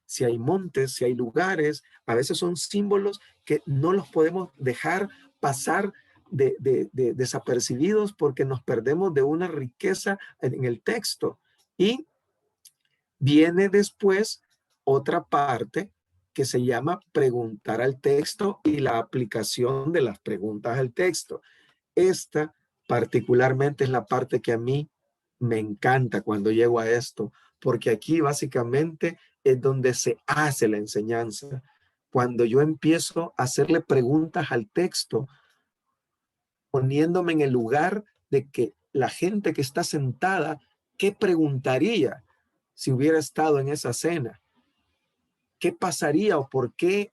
si hay montes, si hay lugares, a veces son símbolos que no los podemos dejar pasar desapercibidos porque nos perdemos de una riqueza en el texto. Y viene después otra parte que se llama preguntar al texto y la aplicación de las preguntas al texto. Esta particularmente es la parte que a mí me encanta cuando llego a esto, porque aquí básicamente es donde se hace la enseñanza. Cuando yo empiezo a hacerle preguntas al texto, poniéndome en el lugar de que la gente que está sentada, ¿qué preguntaría si hubiera estado en esa cena? ¿Qué pasaría o por qué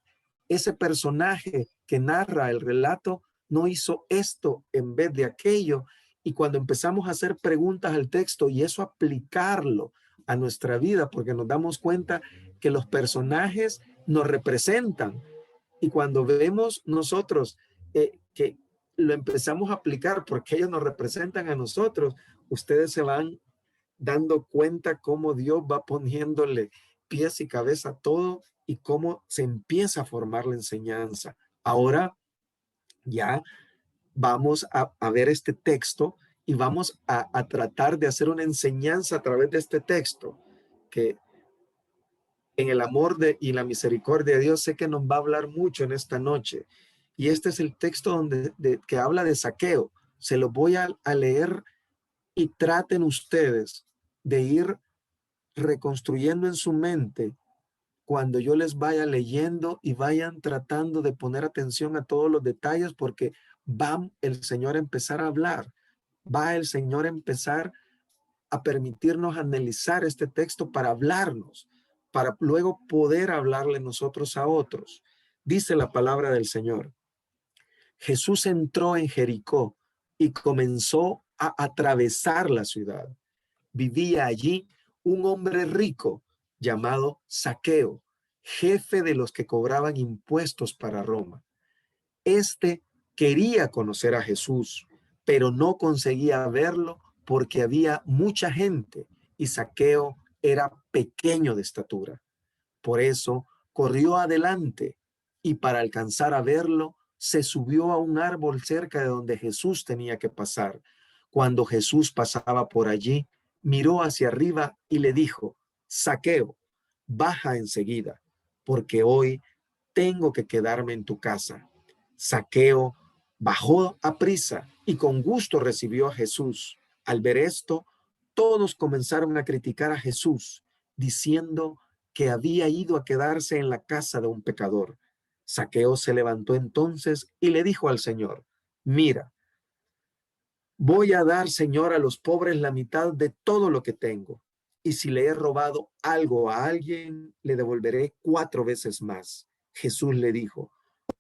ese personaje que narra el relato no hizo esto en vez de aquello? Y cuando empezamos a hacer preguntas al texto y eso aplicarlo a nuestra vida, porque nos damos cuenta que los personajes nos representan. Y cuando vemos nosotros que lo empezamos a aplicar porque ellos nos representan a nosotros, ustedes se van dando cuenta cómo Dios va poniéndole pies y cabeza a todo y cómo se empieza a formar la enseñanza. Ahora ya vamos a ver este texto y vamos a tratar de hacer una enseñanza a través de este texto que en el amor y la misericordia de Dios sé que nos va a hablar mucho en esta noche. Y este es el texto que habla de Zaqueo. Se lo voy a leer y traten ustedes de ir reconstruyendo en su mente cuando yo les vaya leyendo y vayan tratando de poner atención a todos los detalles porque va el Señor a empezar a hablar, va el Señor a empezar a permitirnos analizar este texto para hablarnos, para luego poder hablarle nosotros a otros. Dice la palabra del Señor. Jesús entró en Jericó y comenzó a atravesar la ciudad. Vivía allí un hombre rico llamado Zaqueo, jefe de los que cobraban impuestos para Roma. Este quería conocer a Jesús, pero no conseguía verlo porque había mucha gente y Zaqueo era pequeño de estatura. Por eso corrió adelante y para alcanzar a verlo, se subió a un árbol cerca de donde Jesús tenía que pasar. Cuando Jesús pasaba por allí, miró hacia arriba y le dijo, Zaqueo, baja enseguida, porque hoy tengo que quedarme en tu casa. Zaqueo bajó a prisa y con gusto recibió a Jesús. Al ver esto, todos comenzaron a criticar a Jesús, diciendo que había ido a quedarse en la casa de un pecador. Zaqueo se levantó entonces y le dijo al Señor, mira, voy a dar, Señor, a los pobres la mitad de todo lo que tengo. Y si le he robado algo a alguien, le devolveré 4 veces más. Jesús le dijo,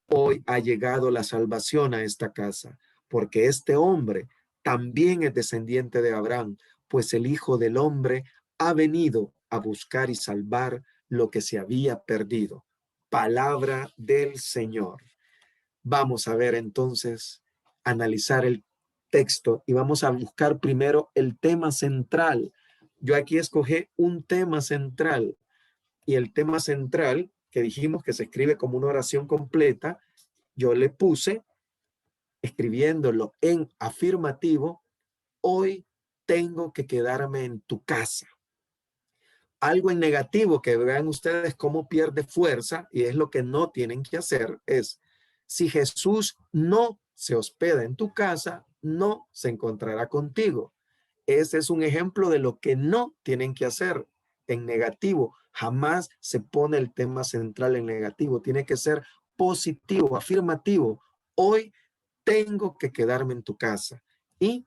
hoy ha llegado la salvación a esta casa, porque este hombre también es descendiente de Abraham, pues el Hijo del Hombre ha venido a buscar y salvar lo que se había perdido. Palabra del Señor. Vamos a ver entonces, analizar el texto y vamos a buscar primero el tema central. Yo aquí escogí un tema central y el tema central que dijimos que se escribe como una oración completa, yo le puse, escribiéndolo en afirmativo, hoy tengo que quedarme en tu casa. Algo en negativo, que vean ustedes cómo pierde fuerza, y es lo que no tienen que hacer, es si Jesús no se hospeda en tu casa, no se encontrará contigo. Ese es un ejemplo de lo que no tienen que hacer en negativo. Jamás se pone el tema central en negativo. Tiene que ser positivo, afirmativo. Hoy tengo que quedarme en tu casa. Y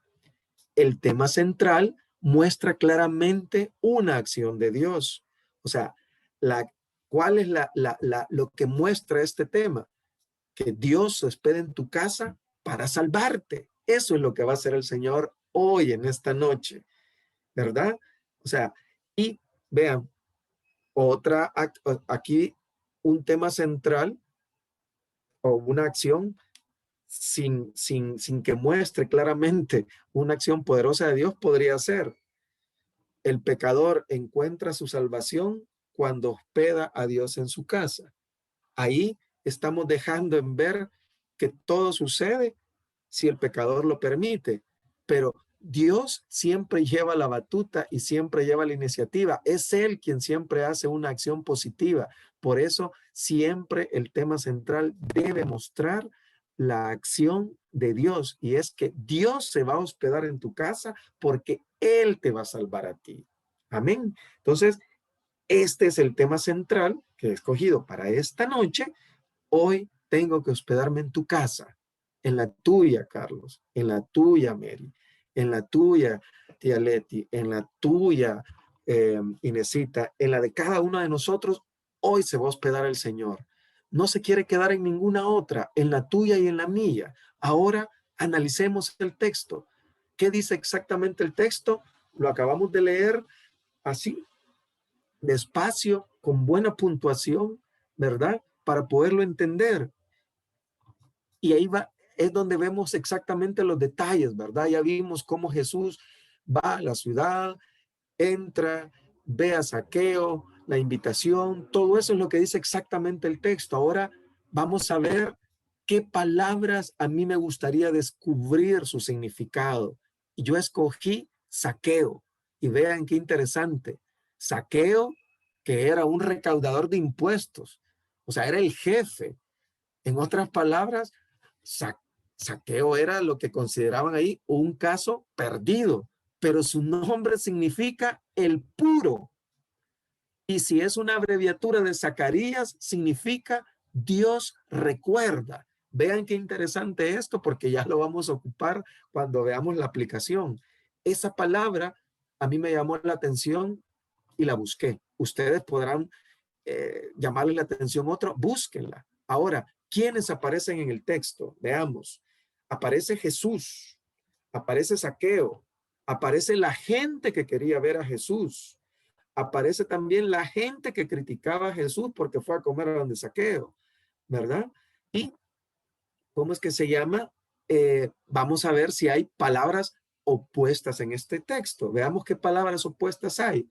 el tema central muestra claramente una acción de Dios. O sea, ¿cuál es lo que muestra este tema? Que Dios se hospeda en tu casa para salvarte. Eso es lo que va a hacer el Señor hoy, en esta noche, ¿verdad? O sea, y vean, aquí un tema central o una acción sin que muestre claramente una acción poderosa de Dios podría ser: el pecador encuentra su salvación cuando hospeda a Dios en su casa. Ahí estamos dejando en ver que todo sucede si el pecador lo permite, pero Dios siempre lleva la batuta y siempre lleva la iniciativa. Es Él quien siempre hace una acción positiva. Por eso siempre el tema central debe mostrar la acción de Dios, y es que Dios se va a hospedar en tu casa porque Él te va a salvar a ti. Amén. Entonces, este es el tema central que he escogido para esta noche. Hoy tengo que hospedarme en tu casa, en la tuya, Carlos, en la tuya, Mary, en la tuya, tía Leti, en la tuya, Inesita, en la de cada uno de nosotros. Hoy se va a hospedar el Señor. No se quiere quedar en ninguna otra, en la tuya y en la mía. Ahora analicemos el texto. ¿Qué dice exactamente el texto? Lo acabamos de leer así, despacio, con buena puntuación, ¿verdad? Para poderlo entender. Y ahí va, es donde vemos exactamente los detalles, ¿verdad? Ya vimos cómo Jesús va a la ciudad, entra, ve a Zaqueo, la invitación, todo eso es lo que dice exactamente el texto. Ahora vamos a ver qué palabras a mí me gustaría descubrir su significado. Y yo escogí Zaqueo. Y vean qué interesante. Zaqueo, que era un recaudador de impuestos, o sea, era el jefe. En otras palabras, Zaqueo era lo que consideraban ahí un caso perdido, pero su nombre significa el puro. Y si es una abreviatura de Zacarías, significa Dios recuerda. Vean qué interesante esto, porque ya lo vamos a ocupar cuando veamos la aplicación. Esa palabra a mí me llamó la atención y la busqué. Ustedes podrán llamarle la atención otra, búsquenla. Ahora, ¿quiénes aparecen en el texto? Veamos. Aparece Jesús, aparece Zaqueo, aparece la gente que quería ver a Jesús, aparece también la gente que criticaba a Jesús porque fue a comer a donde Zaqueo, ¿verdad? Y ¿cómo es que se llama? Vamos a ver si hay palabras opuestas en este texto. Veamos qué palabras opuestas hay.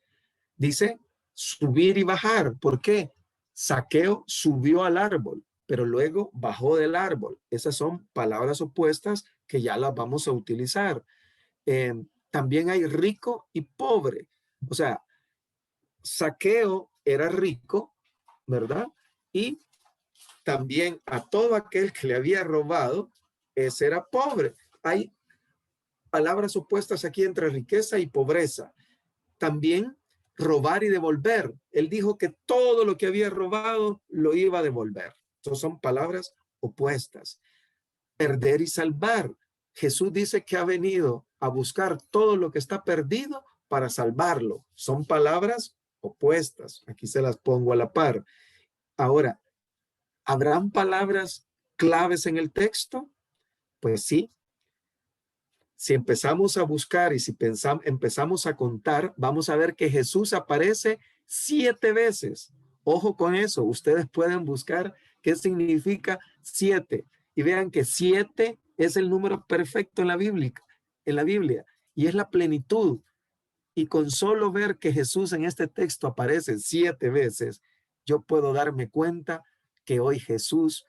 Dice subir y bajar. ¿Por qué? Zaqueo subió al árbol, pero luego bajó del árbol. Esas son palabras opuestas que ya las vamos a utilizar. También hay rico y pobre. O sea, Zaqueo era rico, ¿verdad? Y también a todo aquel que le había robado, ese era pobre. Hay palabras opuestas aquí entre riqueza y pobreza. También robar y devolver. Él dijo que todo lo que había robado lo iba a devolver. Entonces son palabras opuestas. Perder y salvar. Jesús dice que ha venido a buscar todo lo que está perdido para salvarlo. Son palabras opuestas. Aquí se las pongo a la par. Ahora, ¿habrán palabras claves en el texto? Pues sí. Si empezamos a buscar y si empezamos a contar, vamos a ver que Jesús aparece 7 veces. Ojo con eso. Ustedes pueden buscar qué significa 7. Y vean que 7 es el número perfecto en la Biblia. en la Biblia y es la plenitud. Y con solo ver que Jesús en este texto aparece 7 veces, yo puedo darme cuenta que hoy Jesús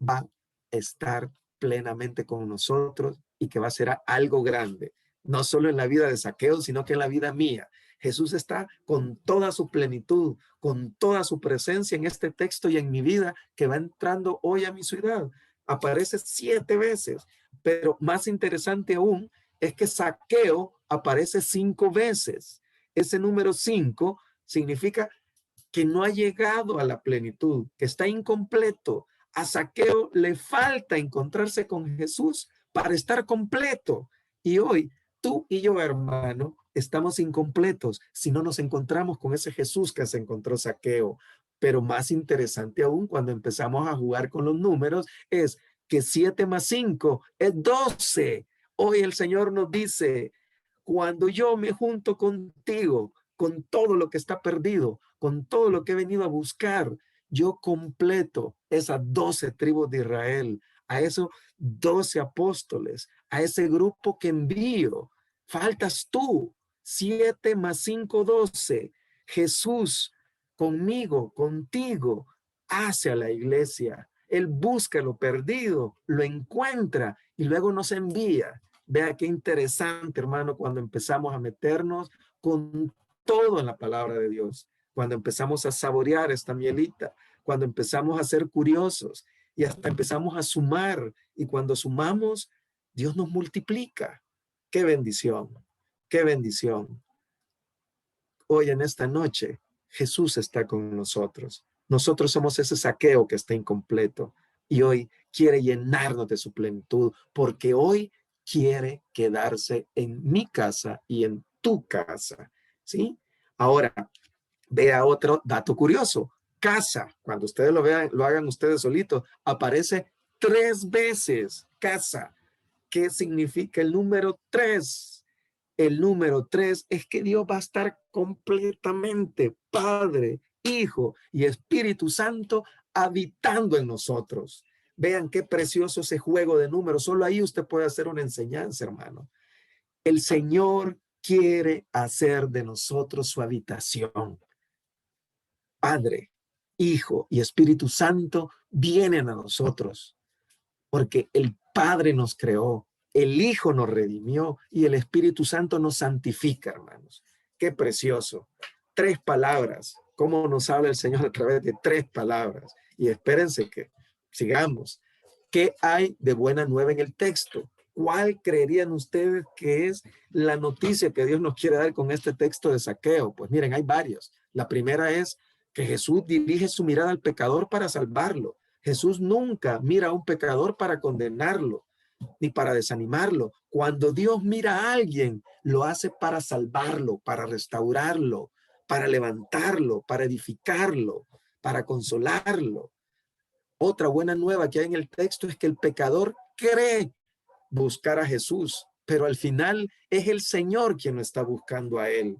va a estar plenamente con nosotros y que va a ser algo grande, no solo en la vida de Zaqueo, sino que en la vida mía. Jesús está con toda su plenitud, con toda su presencia en este texto y en mi vida que va entrando hoy a mi ciudad. Aparece 7 veces, pero más interesante aún es que Zaqueo aparece 5 veces. Ese número 5 significa que no ha llegado a la plenitud, que está incompleto. A Zaqueo le falta encontrarse con Jesús para estar completo. Y hoy, tú y yo, hermano, estamos incompletos si no nos encontramos con ese Jesús que se encontró Zaqueo. Pero más interesante aún, cuando empezamos a jugar con los números, es que 7 más 5 es 12. Hoy el Señor nos dice, cuando yo me junto contigo, con todo lo que está perdido, con todo lo que he venido a buscar, yo completo esas 12 tribus de Israel, a esos 12 apóstoles, a ese grupo que envío. Faltas tú. 7 más 5, 12. Jesús conmigo, contigo, hace a la iglesia. Él busca lo perdido, lo encuentra y luego nos envía. Vea qué interesante, hermano, cuando empezamos a meternos con todo en la palabra de Dios, cuando empezamos a saborear esta mielita, cuando empezamos a ser curiosos y hasta empezamos a sumar, y cuando sumamos, Dios nos multiplica. ¡Qué bendición! ¡Qué bendición! Hoy en esta noche, Jesús está con nosotros. Nosotros somos ese Zaqueo que está incompleto y hoy quiere llenarnos de su plenitud, porque hoy quiere quedarse en mi casa y en tu casa. ¿Sí? Ahora, vea otro dato curioso. Casa, cuando ustedes lo vean, lo hagan ustedes solitos, aparece 3 veces. Casa. ¿Qué significa el número 3? El número 3 es que Dios va a estar completamente, Padre, Hijo y Espíritu Santo habitando en nosotros. Vean qué precioso ese juego de números. Solo ahí usted puede hacer una enseñanza, hermano. El Señor quiere hacer de nosotros su habitación. Padre, Hijo y Espíritu Santo vienen a nosotros porque el Padre nos creó, el Hijo nos redimió y el Espíritu Santo nos santifica, hermanos. Qué precioso. 3 palabras. ¿Cómo nos habla el Señor a través de 3 palabras? Y espérense que sigamos. ¿Qué hay de buena nueva en el texto? ¿Cuál creerían ustedes que es la noticia que Dios nos quiere dar con este texto de Zaqueo? Pues miren, hay varios. La primera es que Jesús dirige su mirada al pecador para salvarlo. Jesús nunca mira a un pecador para condenarlo ni para desanimarlo. Cuando Dios mira a alguien, lo hace para salvarlo, para restaurarlo, para levantarlo, para edificarlo, para consolarlo. Otra buena nueva que hay en el texto es que el pecador cree buscar a Jesús, pero al final es el Señor quien lo está buscando a él.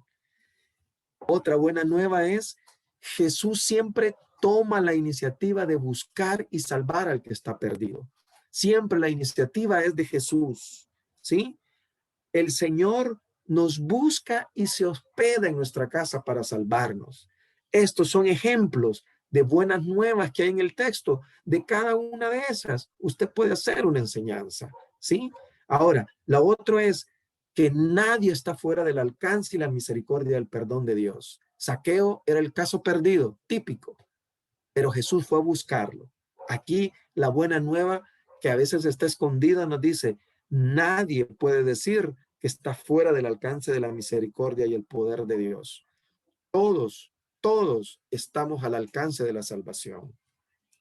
Otra buena nueva es Jesús siempre toma la iniciativa de buscar y salvar al que está perdido. Siempre la iniciativa es de Jesús, ¿sí? El Señor nos busca y se hospeda en nuestra casa para salvarnos. Estos son ejemplos de buenas nuevas que hay en el texto. De cada una de esas, usted puede hacer una enseñanza, ¿sí? Ahora, la otra es que nadie está fuera del alcance y la misericordia del perdón de Dios. Zaqueo era el caso perdido, típico, pero Jesús fue a buscarlo. Aquí la buena nueva que a veces está escondida nos dice, nadie puede decir que está fuera del alcance de la misericordia y el poder de Dios. Todos estamos al alcance de la salvación.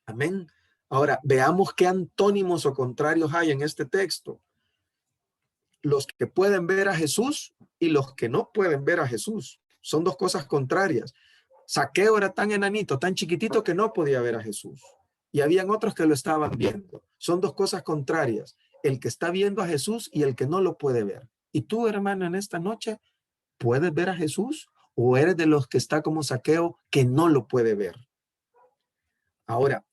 Amén. Ahora, veamos qué antónimos o contrarios hay en este texto. Los que pueden ver a Jesús y los que no pueden ver a Jesús. Son 2 cosas contrarias. Zaqueo era tan enanito, tan chiquitito que no podía ver a Jesús. Y habían otros que lo estaban viendo. Son 2 cosas contrarias. El que está viendo a Jesús y el que no lo puede ver. Y tú, hermano, en esta noche, ¿puedes ver a Jesús? ¿O eres de los que está como Zaqueo que no lo puede ver? Ahora,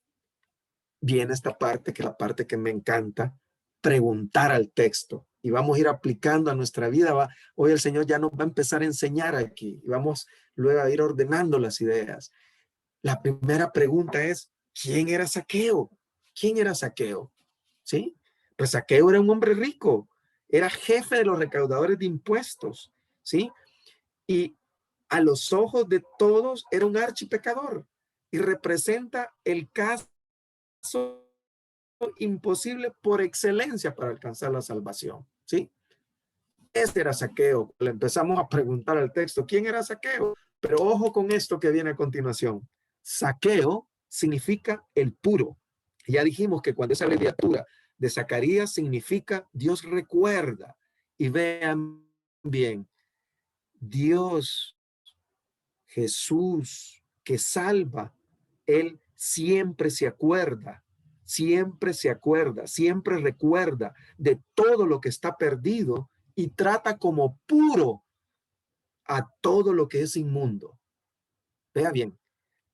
viene esta parte, que es la parte que me encanta, preguntar al texto. y vamos a ir aplicando a nuestra vida. Hoy el Señor ya nos va a empezar a enseñar aquí y vamos luego a ir ordenando las ideas. La primera pregunta es, ¿quién era Zaqueo? ¿Quién era Zaqueo? ¿Sí? Pues Zaqueo era un hombre rico, era jefe de los recaudadores de impuestos, ¿sí? Y a los ojos de todos era un archipecador y representa el caso imposible por excelencia para alcanzar la salvación, ¿sí? Este era Zaqueo. Le empezamos a preguntar al texto, ¿quién era Zaqueo? Pero ojo con esto que viene a continuación. Zaqueo significa el puro. Ya dijimos que cuando esa abreviatura de Zacarías significa Dios recuerda. Y vean bien, Dios, Jesús, que salva, Él siempre se acuerda, siempre recuerda de todo lo que está perdido y trata como puro a todo lo que es inmundo. Vea bien,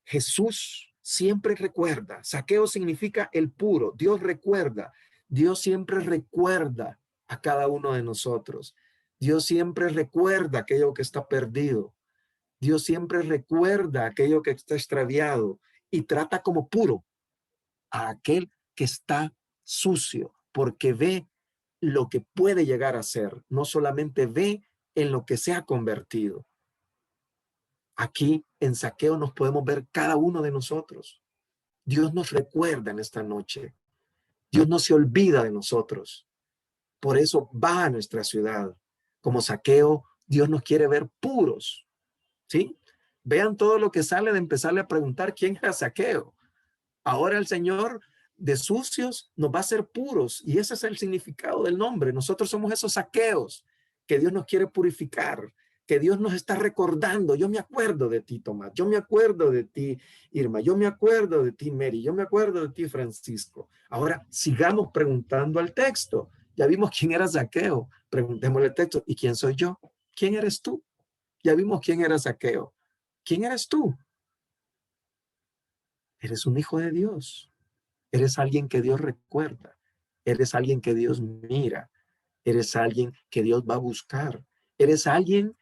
Jesús siempre recuerda. Zaqueo significa el puro. Dios recuerda. Dios siempre recuerda a cada uno de nosotros. Dios siempre recuerda aquello que está perdido. Dios siempre recuerda aquello que está extraviado y trata como puro a aquel que está sucio, porque ve lo que puede llegar a ser, no solamente ve en lo que se ha convertido. Aquí en Zaqueo nos podemos ver cada uno de nosotros. Dios nos recuerda en esta noche. Dios no se olvida de nosotros. Por eso va a nuestra ciudad. Como Zaqueo, Dios nos quiere ver puros. ¿Sí? Vean todo lo que sale de empezarle a preguntar quién era Zaqueo. Ahora el Señor de sucios nos va a hacer puros y ese es el significado del nombre. Nosotros somos esos Zaqueos que Dios nos quiere purificar, que Dios nos está recordando. Yo me acuerdo de ti, Tomás. Yo me acuerdo de ti, Irma. Yo me acuerdo de ti, Mary. Yo me acuerdo de ti, Francisco. Ahora sigamos preguntando al texto. Ya vimos quién era Zaqueo. Preguntémosle al texto. ¿Y quién soy yo? ¿Quién eres tú? Ya vimos quién era Zaqueo. ¿Quién eres tú? Eres un hijo de Dios. Eres alguien que Dios recuerda. Eres alguien que Dios mira. Eres alguien que Dios va a buscar. Eres alguien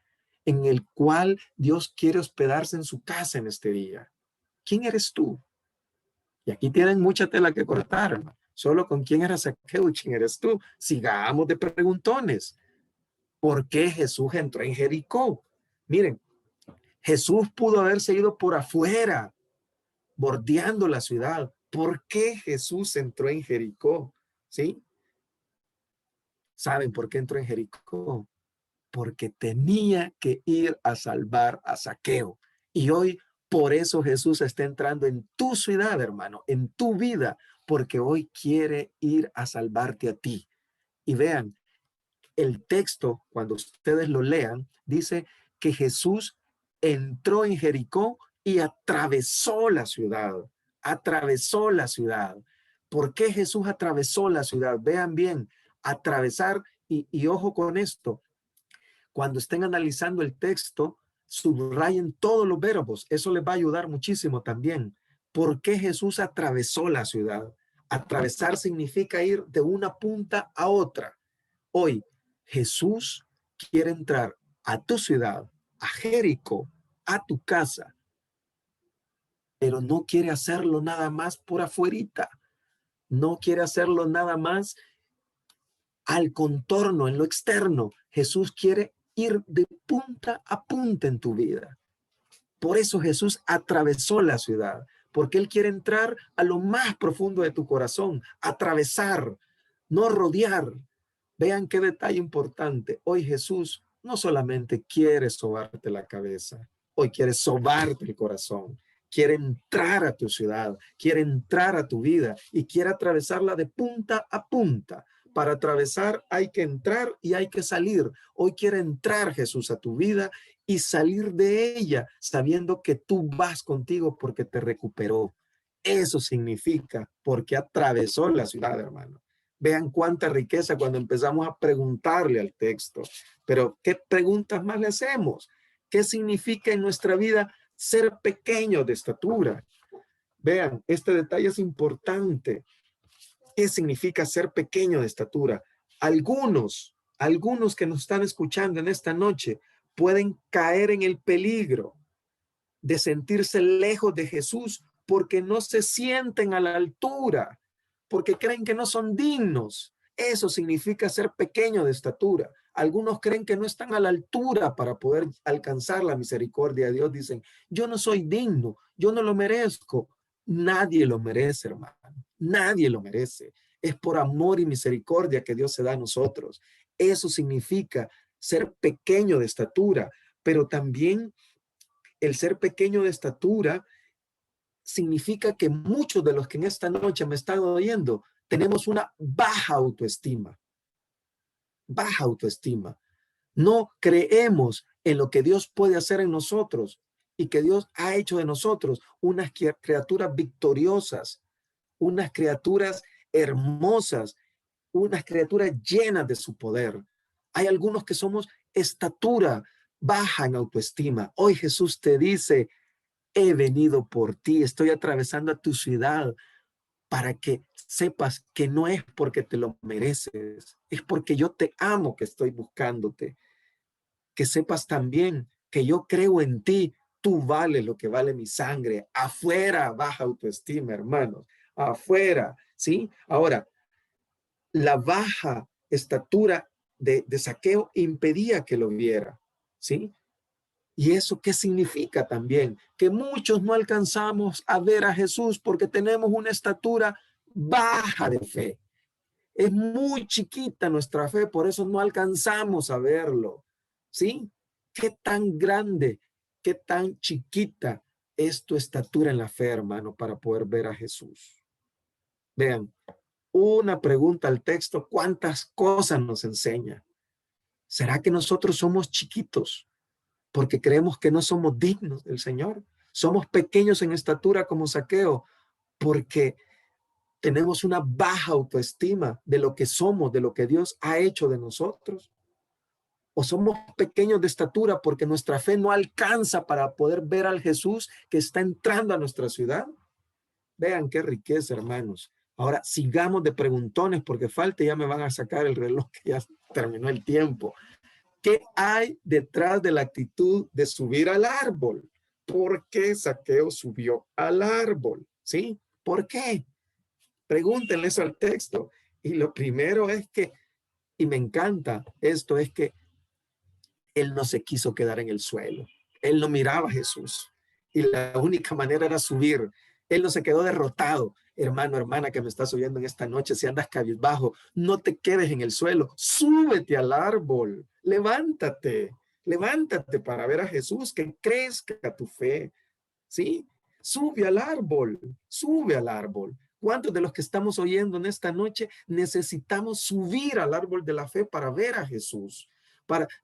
en el cual Dios quiere hospedarse en su casa en este día. ¿Quién eres tú? Y aquí tienen mucha tela que cortar, hermano. Solo con quién era Zaqueo y quién eres tú. Sigamos de preguntones. ¿Por qué Jesús entró en Jericó? Miren, Jesús pudo haberse ido por afuera, bordeando la ciudad. ¿Por qué Jesús entró en Jericó? ¿Sí? ¿Saben por qué entró en Jericó? Porque tenía que ir a salvar a Zaqueo. Y hoy, por eso Jesús está entrando en tu ciudad, hermano, en tu vida, porque hoy quiere ir a salvarte a ti. Y vean, el texto, cuando ustedes lo lean, dice que Jesús entró en Jericó y atravesó la ciudad. Atravesó la ciudad. ¿Por qué Jesús atravesó la ciudad? Vean bien, atravesar, y ojo con esto, cuando estén analizando el texto, subrayen todos los verbos. Eso les va a ayudar muchísimo también. ¿Por qué Jesús atravesó la ciudad? Atravesar significa ir de una punta a otra. Hoy, Jesús quiere entrar a tu ciudad, a Jericó, a tu casa, pero no quiere hacerlo nada más por afuerita. No quiere hacerlo nada más al contorno, en lo externo. Jesús quiere ir de punta a punta en tu vida. Por eso Jesús atravesó la ciudad, porque Él quiere entrar a lo más profundo de tu corazón, atravesar, no rodear. Vean qué detalle importante. Hoy Jesús no solamente quiere sobarte la cabeza, hoy quiere sobarte el corazón. Quiere entrar a tu ciudad, quiere entrar a tu vida y quiere atravesarla de punta a punta. Para atravesar hay que entrar y hay que salir. Hoy quiere entrar Jesús a tu vida y salir de ella sabiendo que tú vas contigo porque te recuperó. Eso significa porque atravesó la ciudad, hermano. Vean cuánta riqueza cuando empezamos a preguntarle al texto. Pero ¿qué preguntas más le hacemos? ¿Qué significa en nuestra vida ser pequeño de estatura? Vean, este detalle es importante. ¿Qué significa ser pequeño de estatura? Algunos algunos que nos están escuchando en esta noche pueden caer en el peligro de sentirse lejos de Jesús porque no se sienten a la altura, porque creen que no son dignos. Eso significa ser pequeño de estatura. Algunos creen que no están a la altura para poder alcanzar la misericordia de Dios. Dicen, yo no soy digno, yo no lo merezco. Nadie lo merece, hermano. Nadie lo merece. Es por amor y misericordia que Dios se da a nosotros. Eso significa ser pequeño de estatura, pero también el ser pequeño de estatura significa que muchos de los que en esta noche me están oyendo tenemos una baja autoestima. Baja autoestima. No creemos en lo que Dios puede hacer en nosotros y que Dios ha hecho de nosotros unas criaturas victoriosas, unas criaturas hermosas, unas criaturas llenas de su poder. Hay algunos que somos estatura baja en autoestima. Hoy Jesús te dice, he venido por ti, estoy atravesando a tu ciudad para que sepas que no es porque te lo mereces, es porque yo te amo que estoy buscándote. Que sepas también que yo creo en ti, tú vales lo que vale mi sangre. Afuera baja autoestima, hermanos, afuera, ¿sí? Ahora, la baja estatura de Zaqueo impedía que lo viera, ¿sí? ¿Y eso qué significa también? Que muchos no alcanzamos a ver a Jesús porque tenemos una estatura baja de fe. Es muy chiquita nuestra fe, por eso no alcanzamos a verlo. ¿Sí? ¿Qué tan grande, qué tan chiquita es tu estatura en la fe, hermano, para poder ver a Jesús? Vean, una pregunta al texto, ¿cuántas cosas nos enseña? ¿Será que nosotros somos chiquitos porque creemos que no somos dignos del Señor? Somos pequeños en estatura como Zaqueo porque tenemos una baja autoestima de lo que somos, de lo que Dios ha hecho de nosotros. O somos pequeños de estatura porque nuestra fe no alcanza para poder ver al Jesús que está entrando a nuestra ciudad. Vean qué riqueza, hermanos. Ahora sigamos de preguntones porque falta, ya me van a sacar el reloj que ya terminó el tiempo. ¿Qué hay detrás de la actitud de subir al árbol? ¿Por qué Zaqueo subió al árbol? ¿Sí? ¿Por qué? Pregúntenle eso al texto. Y lo primero es que, y me encanta esto, es que él no se quiso quedar en el suelo. Él no miraba a Jesús. Y la única manera era subir. Él no se quedó derrotado. Hermano, hermana que me estás oyendo en esta noche, si andas cabizbajo, no te quedes en el suelo. Súbete al árbol. Levántate. Levántate para ver a Jesús, que crezca tu fe. ¿Sí? Sube al árbol. Sube al árbol. ¿Cuántos de los que estamos oyendo en esta noche necesitamos subir al árbol de la fe para ver a Jesús?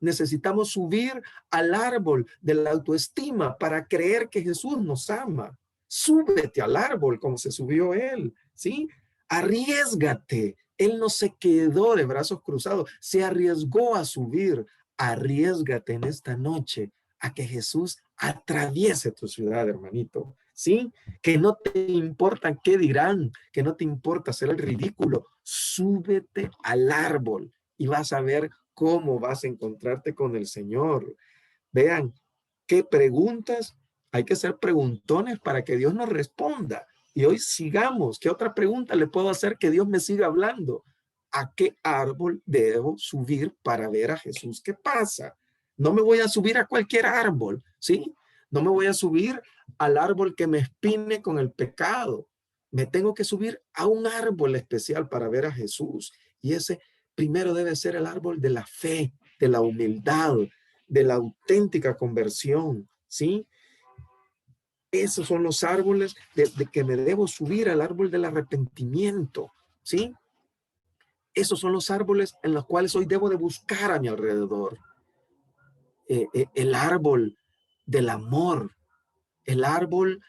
Necesitamos subir al árbol de la autoestima para creer que Jesús nos ama. Súbete al árbol como se subió él, ¿sí? Arriésgate. Él no se quedó de brazos cruzados, se arriesgó a subir. Arriésgate en esta noche a que Jesús atraviese tu ciudad, hermanito, ¿sí? Que no te importa qué dirán, que no te importa hacer el ridículo. Súbete al árbol y vas a ver cómo vas a encontrarte con el Señor. Vean, qué preguntas, hay que hacer preguntones para que Dios nos responda. Y hoy sigamos, ¿qué otra pregunta le puedo hacer que Dios me siga hablando? ¿A qué árbol debo subir para ver a Jesús? ¿Qué pasa? No me voy a subir a cualquier árbol, ¿sí? No me voy a subir al árbol que me espine con el pecado. Me tengo que subir a un árbol especial para ver a Jesús. Y ese primero debe ser el árbol de la fe, de la humildad, de la auténtica conversión, ¿sí? Esos son los árboles de que me debo subir al árbol del arrepentimiento, ¿sí? Esos son los árboles en los cuales hoy debo de buscar a mi alrededor. El árbol del amor, el árbol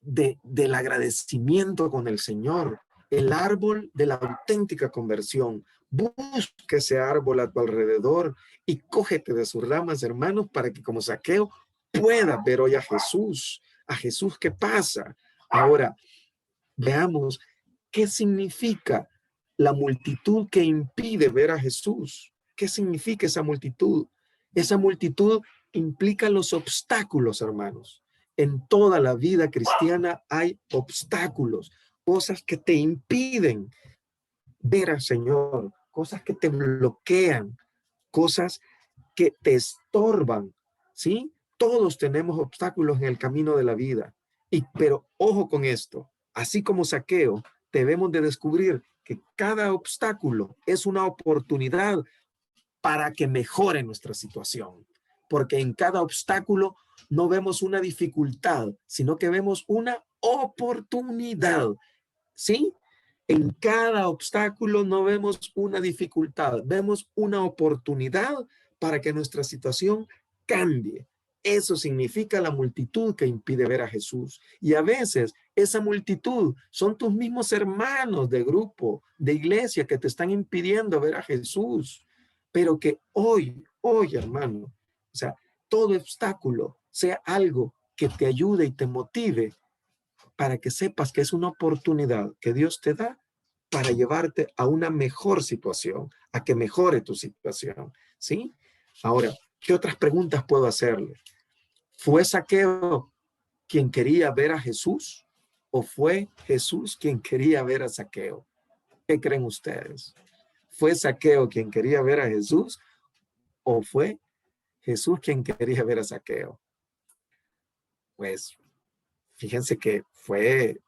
del agradecimiento con el Señor, el árbol de la auténtica conversión. Busca ese árbol a tu alrededor y cógete de sus ramas, hermanos, para que como Zaqueo pueda ver hoy a Jesús. A Jesús, ¿qué pasa? Ahora, veamos qué significa la multitud que impide ver a Jesús. ¿Qué significa esa multitud? Esa multitud implica los obstáculos, hermanos. En toda la vida cristiana hay obstáculos, cosas que te impiden ver al Señor, cosas que te bloquean, cosas que te estorban, ¿sí? Todos tenemos obstáculos en el camino de la vida. Pero ojo con esto, así como Zaqueo, debemos de descubrir que cada obstáculo es una oportunidad para que mejore nuestra situación. Porque en cada obstáculo no vemos una dificultad, sino que vemos una oportunidad, ¿sí? En cada obstáculo no vemos una dificultad, vemos una oportunidad para que nuestra situación cambie. Eso significa la multitud que impide ver a Jesús. Y a veces esa multitud son tus mismos hermanos de grupo, de iglesia, que te están impidiendo ver a Jesús. Pero que hoy, hermano, o sea, todo obstáculo sea algo que te ayude y te motive para que sepas que es una oportunidad que Dios te da para llevarte a una mejor situación, a que mejore tu situación, ¿sí? Ahora, ¿qué otras preguntas puedo hacerle? ¿Fue Zaqueo quien quería ver a Jesús o fue Jesús quien quería ver a Zaqueo? ¿Qué creen ustedes? ¿Fue Zaqueo quien quería ver a Jesús o fue Jesús quien quería ver a Zaqueo? Pues fíjense que fue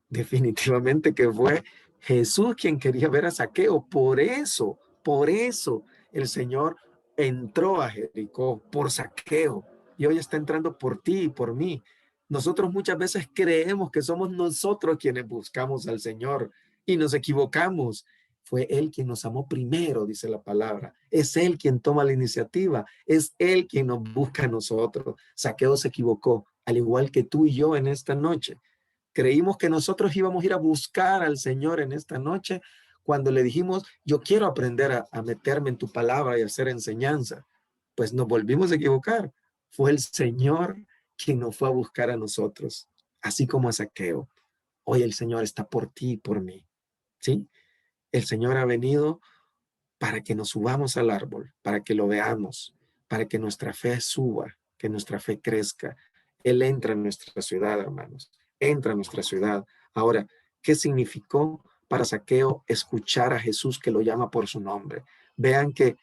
definitivamente que fue Jesús quien quería ver a Zaqueo. Por eso el Señor entró a Jericó por Zaqueo y hoy está entrando por ti y por mí. Nosotros muchas veces creemos que somos nosotros quienes buscamos al Señor y nos equivocamos. Fue Él quien nos amó primero, dice la palabra. Es Él quien toma la iniciativa. Es Él quien nos busca a nosotros. Zaqueo se equivocó, al igual que tú y yo en esta noche. Creímos que nosotros íbamos a ir a buscar al Señor en esta noche cuando le dijimos, yo quiero aprender a meterme en tu palabra y hacer enseñanza. Pues nos volvimos a equivocar. Fue el Señor quien nos fue a buscar a nosotros, así como a Zaqueo. Hoy el Señor está por ti y por mí, ¿sí? El Señor ha venido para que nos subamos al árbol, para que lo veamos, para que nuestra fe suba, que nuestra fe crezca. Él entra en nuestra ciudad, hermanos. Entra en nuestra ciudad. Ahora, ¿qué significó para Zaqueo escuchar a Jesús que lo llama por su nombre? Vean que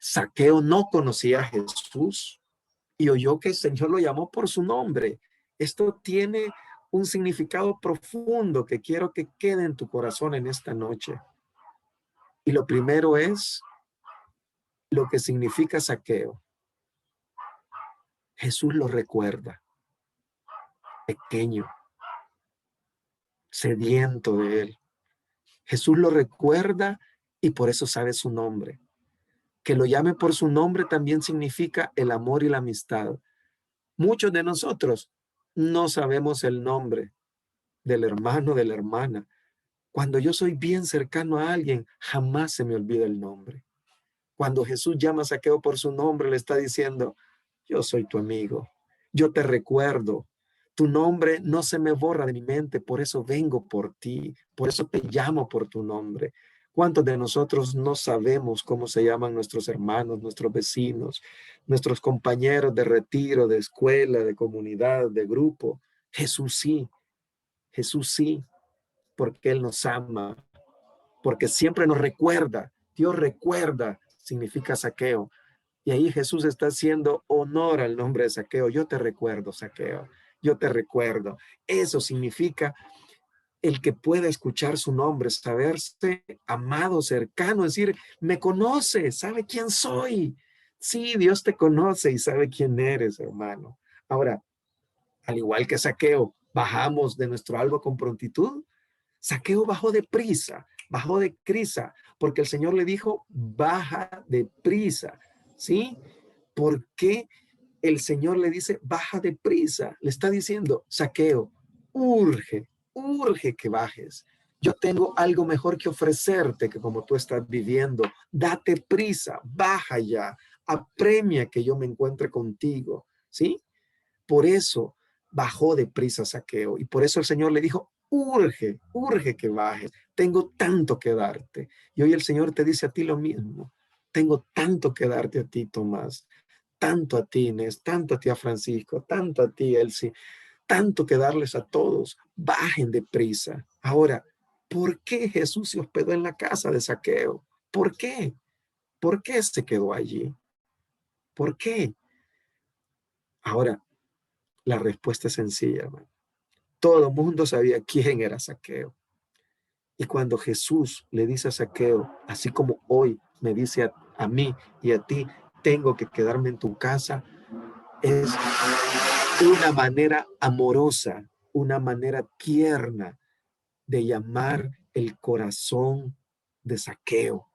Zaqueo no conocía a Jesús y oyó que el Señor lo llamó por su nombre. Esto tiene un significado profundo que quiero que quede en tu corazón en esta noche. Y lo primero es lo que significa Zaqueo. Jesús lo recuerda, pequeño, sediento de él. Jesús lo recuerda y por eso sabe su nombre. Que lo llame por su nombre también significa el amor y la amistad. Muchos de nosotros no sabemos el nombre del hermano, de la hermana. Cuando yo soy bien cercano a alguien, jamás se me olvida el nombre. Cuando Jesús llama a Zaqueo por su nombre, le está diciendo, yo soy tu amigo, yo te recuerdo, tu nombre no se me borra de mi mente, por eso vengo por ti, por eso te llamo por tu nombre. ¿Cuántos de nosotros no sabemos cómo se llaman nuestros hermanos, nuestros vecinos, nuestros compañeros de retiro, de escuela, de comunidad, de grupo? Jesús sí, porque Él nos ama, porque siempre nos recuerda. Dios recuerda, significa Zaqueo. Y ahí Jesús está haciendo honor al nombre de Zaqueo. Yo te recuerdo, Zaqueo. Yo te recuerdo. Eso significa el que pueda escuchar su nombre, saberse amado, cercano, decir, me conoce, sabe quién soy. Sí, Dios te conoce y sabe quién eres, hermano. Ahora, al igual que Zaqueo, bajamos de nuestro alba con prontitud. Zaqueo bajó deprisa, bajó de prisa, porque el Señor le dijo, baja deprisa, ¿sí? ¿Por qué el Señor le dice, baja deprisa? Le está diciendo, Zaqueo, urge que bajes. Yo tengo algo mejor que ofrecerte que como tú estás viviendo. Date prisa, baja ya, apremia que yo me encuentre contigo, ¿sí? Por eso bajó deprisa Zaqueo y por eso el Señor le dijo, urge que bajes. Tengo tanto que darte. Y hoy el Señor te dice a ti lo mismo. Tengo tanto que darte a ti, Tomás. Tanto a ti, Inés, tanto a ti, a Francisco, tanto a ti, Elsie, tanto que darles a todos. Bajen deprisa. Ahora, ¿por qué Jesús se hospedó en la casa de Zaqueo? ¿Por qué? ¿Por qué se quedó allí? ¿Por qué? Ahora, la respuesta es sencilla, hermano. Todo el mundo sabía quién era Zaqueo. Y cuando Jesús le dice a Zaqueo, así como hoy me dice a mí y a ti, tengo que quedarme en tu casa, es una manera amorosa, una manera tierna de llamar el corazón de Zaqueo.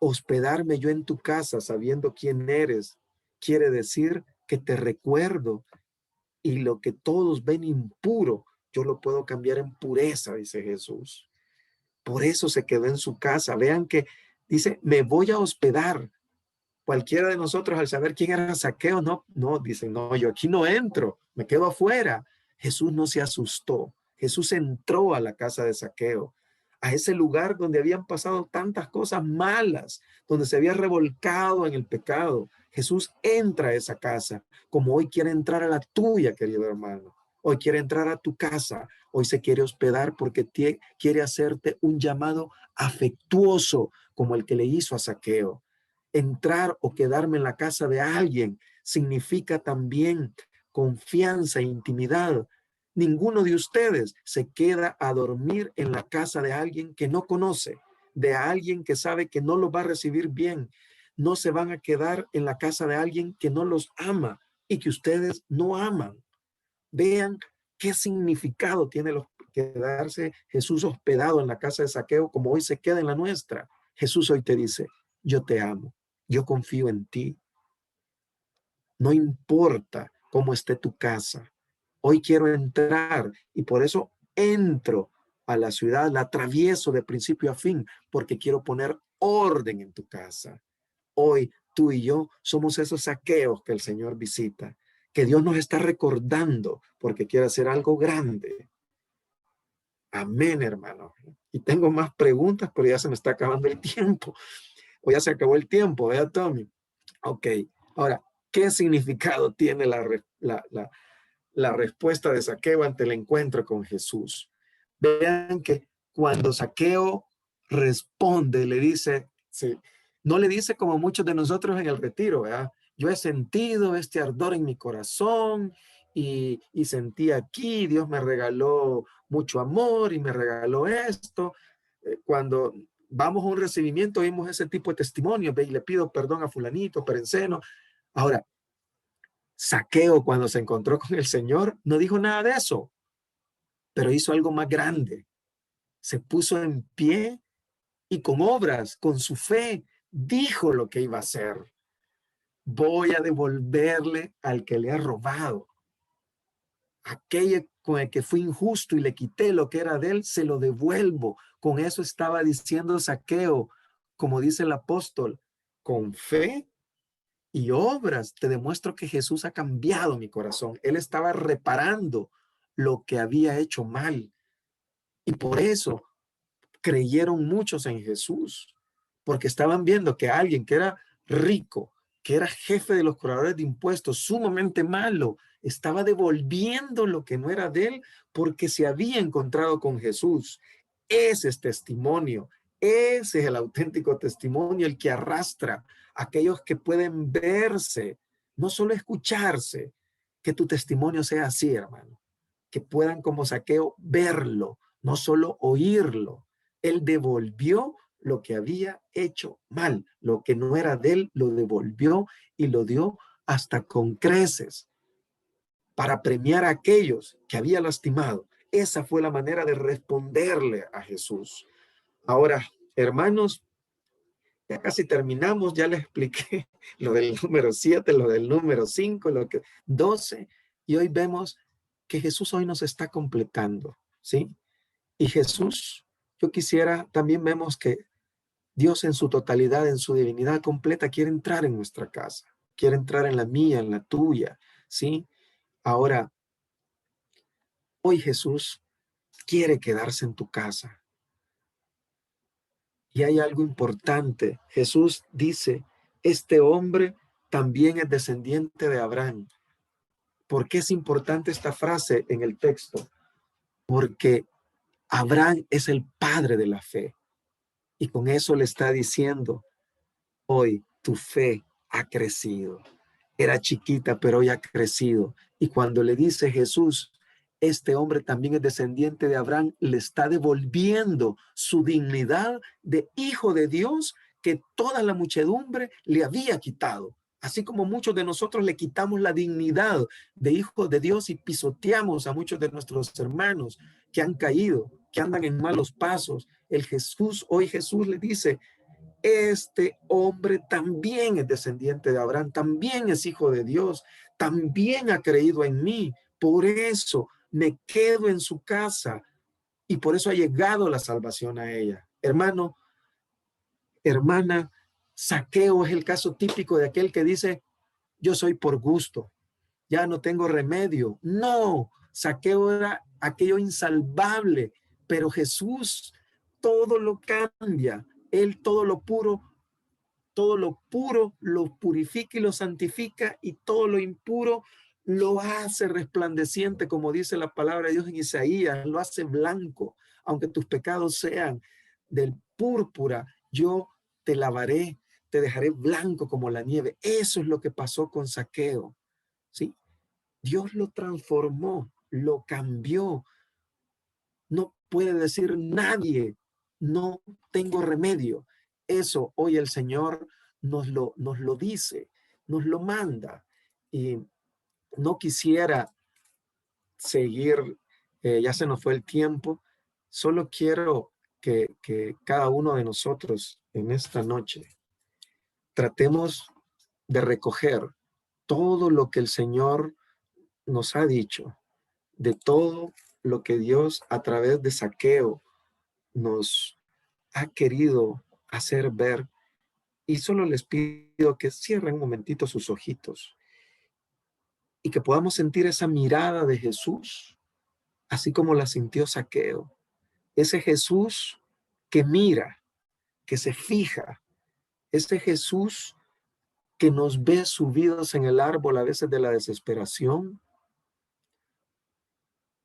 Hospedarme yo en tu casa sabiendo quién eres, quiere decir que te recuerdo y lo que todos ven impuro, yo lo puedo cambiar en pureza, dice Jesús. Por eso se quedó en su casa. Vean que dice, me voy a hospedar. Cualquiera de nosotros al saber quién era Zaqueo, no, dicen, no, yo aquí no entro, me quedo afuera. Jesús no se asustó. Jesús entró a la casa de Zaqueo, a ese lugar donde habían pasado tantas cosas malas, donde se había revolcado en el pecado. Jesús entra a esa casa, como hoy quiere entrar a la tuya, querido hermano. Hoy quiere entrar a tu casa, hoy se quiere hospedar porque quiere hacerte un llamado afectuoso como el que le hizo a Zaqueo. Entrar o quedarme en la casa de alguien significa también confianza e intimidad. Ninguno de ustedes se queda a dormir en la casa de alguien que no conoce, de alguien que sabe que no lo va a recibir bien. No se van a quedar en la casa de alguien que no los ama y que ustedes no aman. Vean qué significado tiene quedarse Jesús hospedado en la casa de Zaqueo como hoy se queda en la nuestra. Jesús hoy te dice, yo te amo, yo confío en ti. No importa cómo esté tu casa. Hoy quiero entrar y por eso entro a la ciudad, la atravieso de principio a fin, porque quiero poner orden en tu casa. Hoy tú y yo somos esos Zaqueos que el Señor visita, que Dios nos está recordando porque quiere hacer algo grande. Amén, hermano. Y tengo más preguntas, pero ya se me está acabando el tiempo. O ya se acabó el tiempo, ¿verdad, Tommy? Ok. Ahora, ¿qué significado tiene la respuesta de Zaqueo ante el encuentro con Jesús? Vean que cuando Zaqueo responde, le dice, sí, no le dice como muchos de nosotros en el retiro, ¿verdad? Yo he sentido este ardor en mi corazón y sentí aquí, Dios me regaló mucho amor y me regaló esto. Cuando vamos a un recibimiento, oímos ese tipo de testimonios, y le pido perdón a fulanito, perenceno. Ahora, Zaqueo, cuando se encontró con el Señor, no dijo nada de eso, pero hizo algo más grande. Se puso en pie y con obras, con su fe, dijo lo que iba a hacer. Voy a devolverle al que le ha robado. Aquello con el que fui injusto y le quité lo que era de él, se lo devuelvo. Con eso estaba diciendo Zaqueo, como dice el apóstol, con fe y obras te demuestro que Jesús ha cambiado mi corazón. Él estaba reparando lo que había hecho mal. Y por eso creyeron muchos en Jesús, porque estaban viendo que alguien que era rico, que era jefe de los cobradores de impuestos, sumamente malo, estaba devolviendo lo que no era de él porque se había encontrado con Jesús. Ese es testimonio. Ese es el auténtico testimonio, el que arrastra a aquellos que pueden verse, no solo escucharse. Que tu testimonio sea así, hermano. Que puedan como Zaqueo verlo, no solo oírlo. Él devolvió lo que había hecho mal, lo que no era de él, lo devolvió y lo dio hasta con creces para premiar a aquellos que había lastimado. Esa fue la manera de responderle a Jesús. Ahora, hermanos, ya casi terminamos, ya les expliqué lo del número 7, lo del número 5, lo que 12, y hoy vemos que Jesús hoy nos está completando, ¿sí? Y Jesús, yo quisiera, también vemos que Dios en su totalidad, en su divinidad completa, quiere entrar en nuestra casa, quiere entrar en la mía, en la tuya, ¿sí? Ahora, hoy Jesús quiere quedarse en tu casa. Y hay algo importante. Jesús dice, este hombre también es descendiente de Abraham. ¿Por qué es importante esta frase en el texto? Porque Abraham es el padre de la fe. Y con eso le está diciendo, hoy tu fe ha crecido. Era chiquita, pero hoy ha crecido. Y cuando le dice Jesús, este hombre también es descendiente de Abraham, le está devolviendo su dignidad de hijo de Dios que toda la muchedumbre le había quitado. Así como muchos de nosotros le quitamos la dignidad de hijos de Dios y pisoteamos a muchos de nuestros hermanos que han caído, que andan en malos pasos. Hoy Jesús le dice, este hombre también es descendiente de Abraham, también es hijo de Dios, también ha creído en mí. Por eso me quedo en su casa y por eso ha llegado la salvación a ella. Hermano, hermana, Zaqueo es el caso típico de aquel que dice, yo soy por gusto, ya no tengo remedio. No, Zaqueo era aquello insalvable, pero Jesús todo lo cambia. Él todo lo puro lo purifica y lo santifica, y todo lo impuro lo hace resplandeciente, como dice la palabra de Dios en Isaías, lo hace blanco. Aunque tus pecados sean del púrpura, yo te lavaré, te dejaré blanco como la nieve. Eso es lo que pasó con Zaqueo, ¿sí? Dios lo transformó, lo cambió. No puede decir nadie, no tengo remedio. Eso hoy el Señor nos lo dice, nos lo manda. Y no quisiera seguir, ya se nos fue el tiempo. Solo quiero que cada uno de nosotros en esta noche tratemos de recoger todo lo que el Señor nos ha dicho, de todo lo que Dios a través de Zaqueo nos ha querido hacer ver. Y solo les pido que cierren un momentito sus ojitos y que podamos sentir esa mirada de Jesús, así como la sintió Zaqueo. Ese Jesús que mira, que se fija, ese Jesús que nos ve subidos en el árbol a veces de la desesperación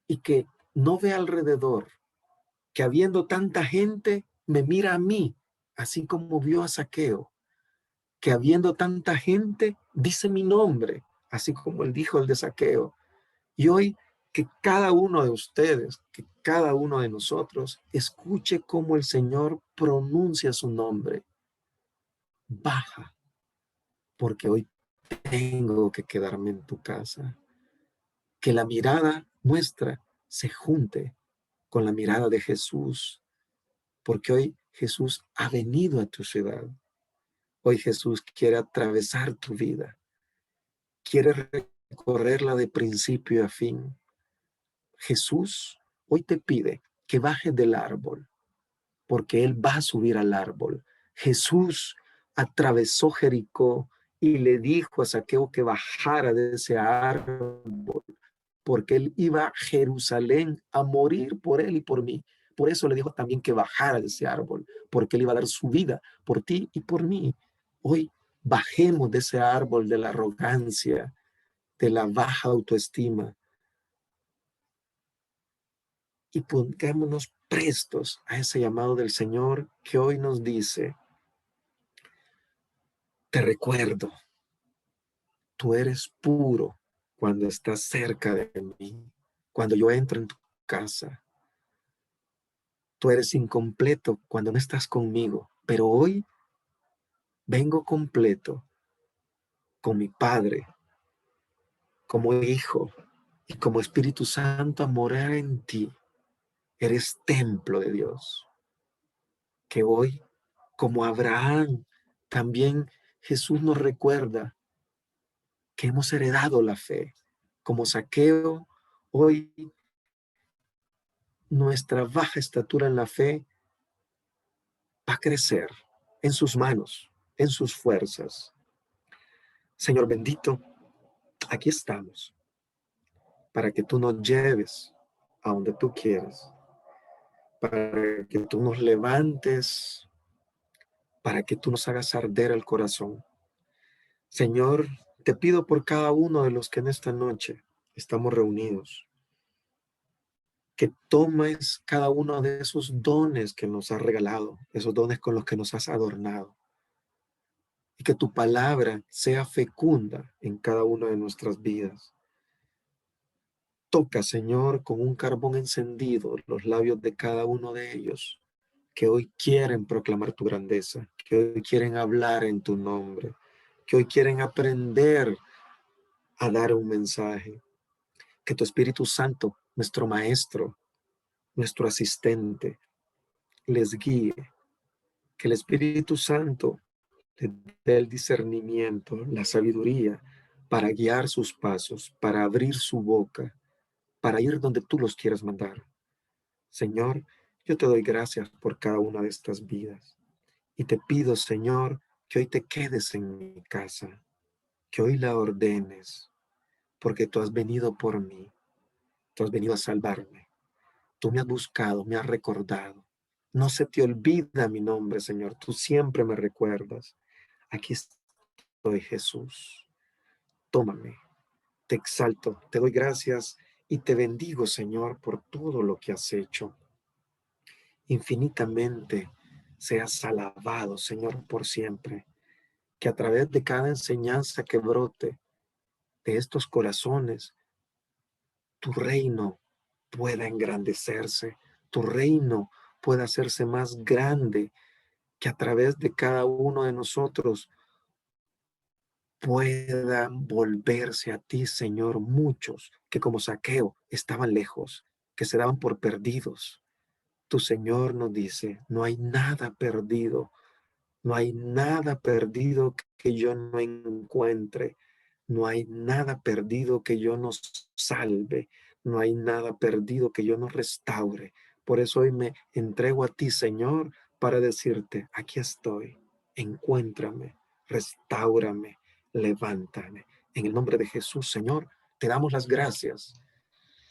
y que no ve alrededor, que habiendo tanta gente me mira a mí, así como vio a Zaqueo, que habiendo tanta gente dice mi nombre, así como él dijo el de Zaqueo. Y hoy que cada uno de ustedes, que cada uno de nosotros escuche cómo el Señor pronuncia su nombre. Baja, porque hoy tengo que quedarme en tu casa. Que la mirada nuestra se junte con la mirada de Jesús, porque hoy Jesús ha venido a tu ciudad. Hoy Jesús quiere atravesar tu vida, quiere recorrerla de principio a fin. Jesús hoy te pide que bajes del árbol, porque Él va a subir al árbol. Jesús atravesó Jericó y le dijo a Zaqueo que bajara de ese árbol, porque Él iba a Jerusalén a morir por él y por mí. Por eso le dijo también que bajara de ese árbol, porque Él iba a dar su vida por ti y por mí. Hoy bajemos de ese árbol de la arrogancia, de la baja autoestima, y pongámonos prestos a ese llamado del Señor que hoy nos dice, te recuerdo, tú eres puro cuando estás cerca de mí, cuando yo entro en tu casa. Tú eres incompleto cuando no estás conmigo, pero hoy vengo completo con mi Padre, como Hijo y como Espíritu Santo a morar en ti. Eres templo de Dios, que hoy, como Abraham, también Jesús nos recuerda que hemos heredado la fe. Como Zaqueo, hoy nuestra baja estatura en la fe va a crecer en sus manos, en sus fuerzas. Señor bendito, aquí estamos para que tú nos lleves a donde tú quieres. para que tú nos levantes, para que tú nos hagas arder el corazón. Señor, te pido por cada uno de los que en esta noche estamos reunidos, que tomes cada uno de esos dones que nos has regalado, esos dones con los que nos has adornado, y que tu palabra sea fecunda en cada una de nuestras vidas. Toca, Señor, con un carbón encendido los labios de cada uno de ellos, que hoy quieren proclamar tu grandeza, que hoy quieren hablar en tu nombre, que hoy quieren aprender a dar un mensaje. Que tu Espíritu Santo, nuestro Maestro, nuestro asistente, les guíe. Que el Espíritu Santo les dé el discernimiento, la sabiduría para guiar sus pasos, para abrir su boca, para ir donde tú los quieras mandar. Señor, yo te doy gracias por cada una de estas vidas. Y te pido, Señor, que hoy te quedes en mi casa, que hoy la ordenes, porque tú has venido por mí, tú has venido a salvarme. Tú me has buscado, me has recordado. No se te olvida mi nombre, Señor. Tú siempre me recuerdas. Aquí estoy, Jesús. Tómame, te exalto, te doy gracias y te bendigo, Señor, por todo lo que has hecho. Infinitamente seas alabado, Señor, por siempre. Que a través de cada enseñanza que brote de estos corazones, tu reino pueda engrandecerse, tu reino pueda hacerse más grande, que a través de cada uno de nosotros puedan volverse a ti, Señor, muchos que como Zaqueo estaban lejos, que se daban por perdidos. Tu Señor nos dice, no hay nada perdido, no hay nada perdido que yo no encuentre, no hay nada perdido que yo no salve, no hay nada perdido que yo no restaure. Por eso hoy me entrego a ti, Señor, para decirte, aquí estoy, encuéntrame, restáurame, levántame. En el nombre de Jesús, Señor, te damos las gracias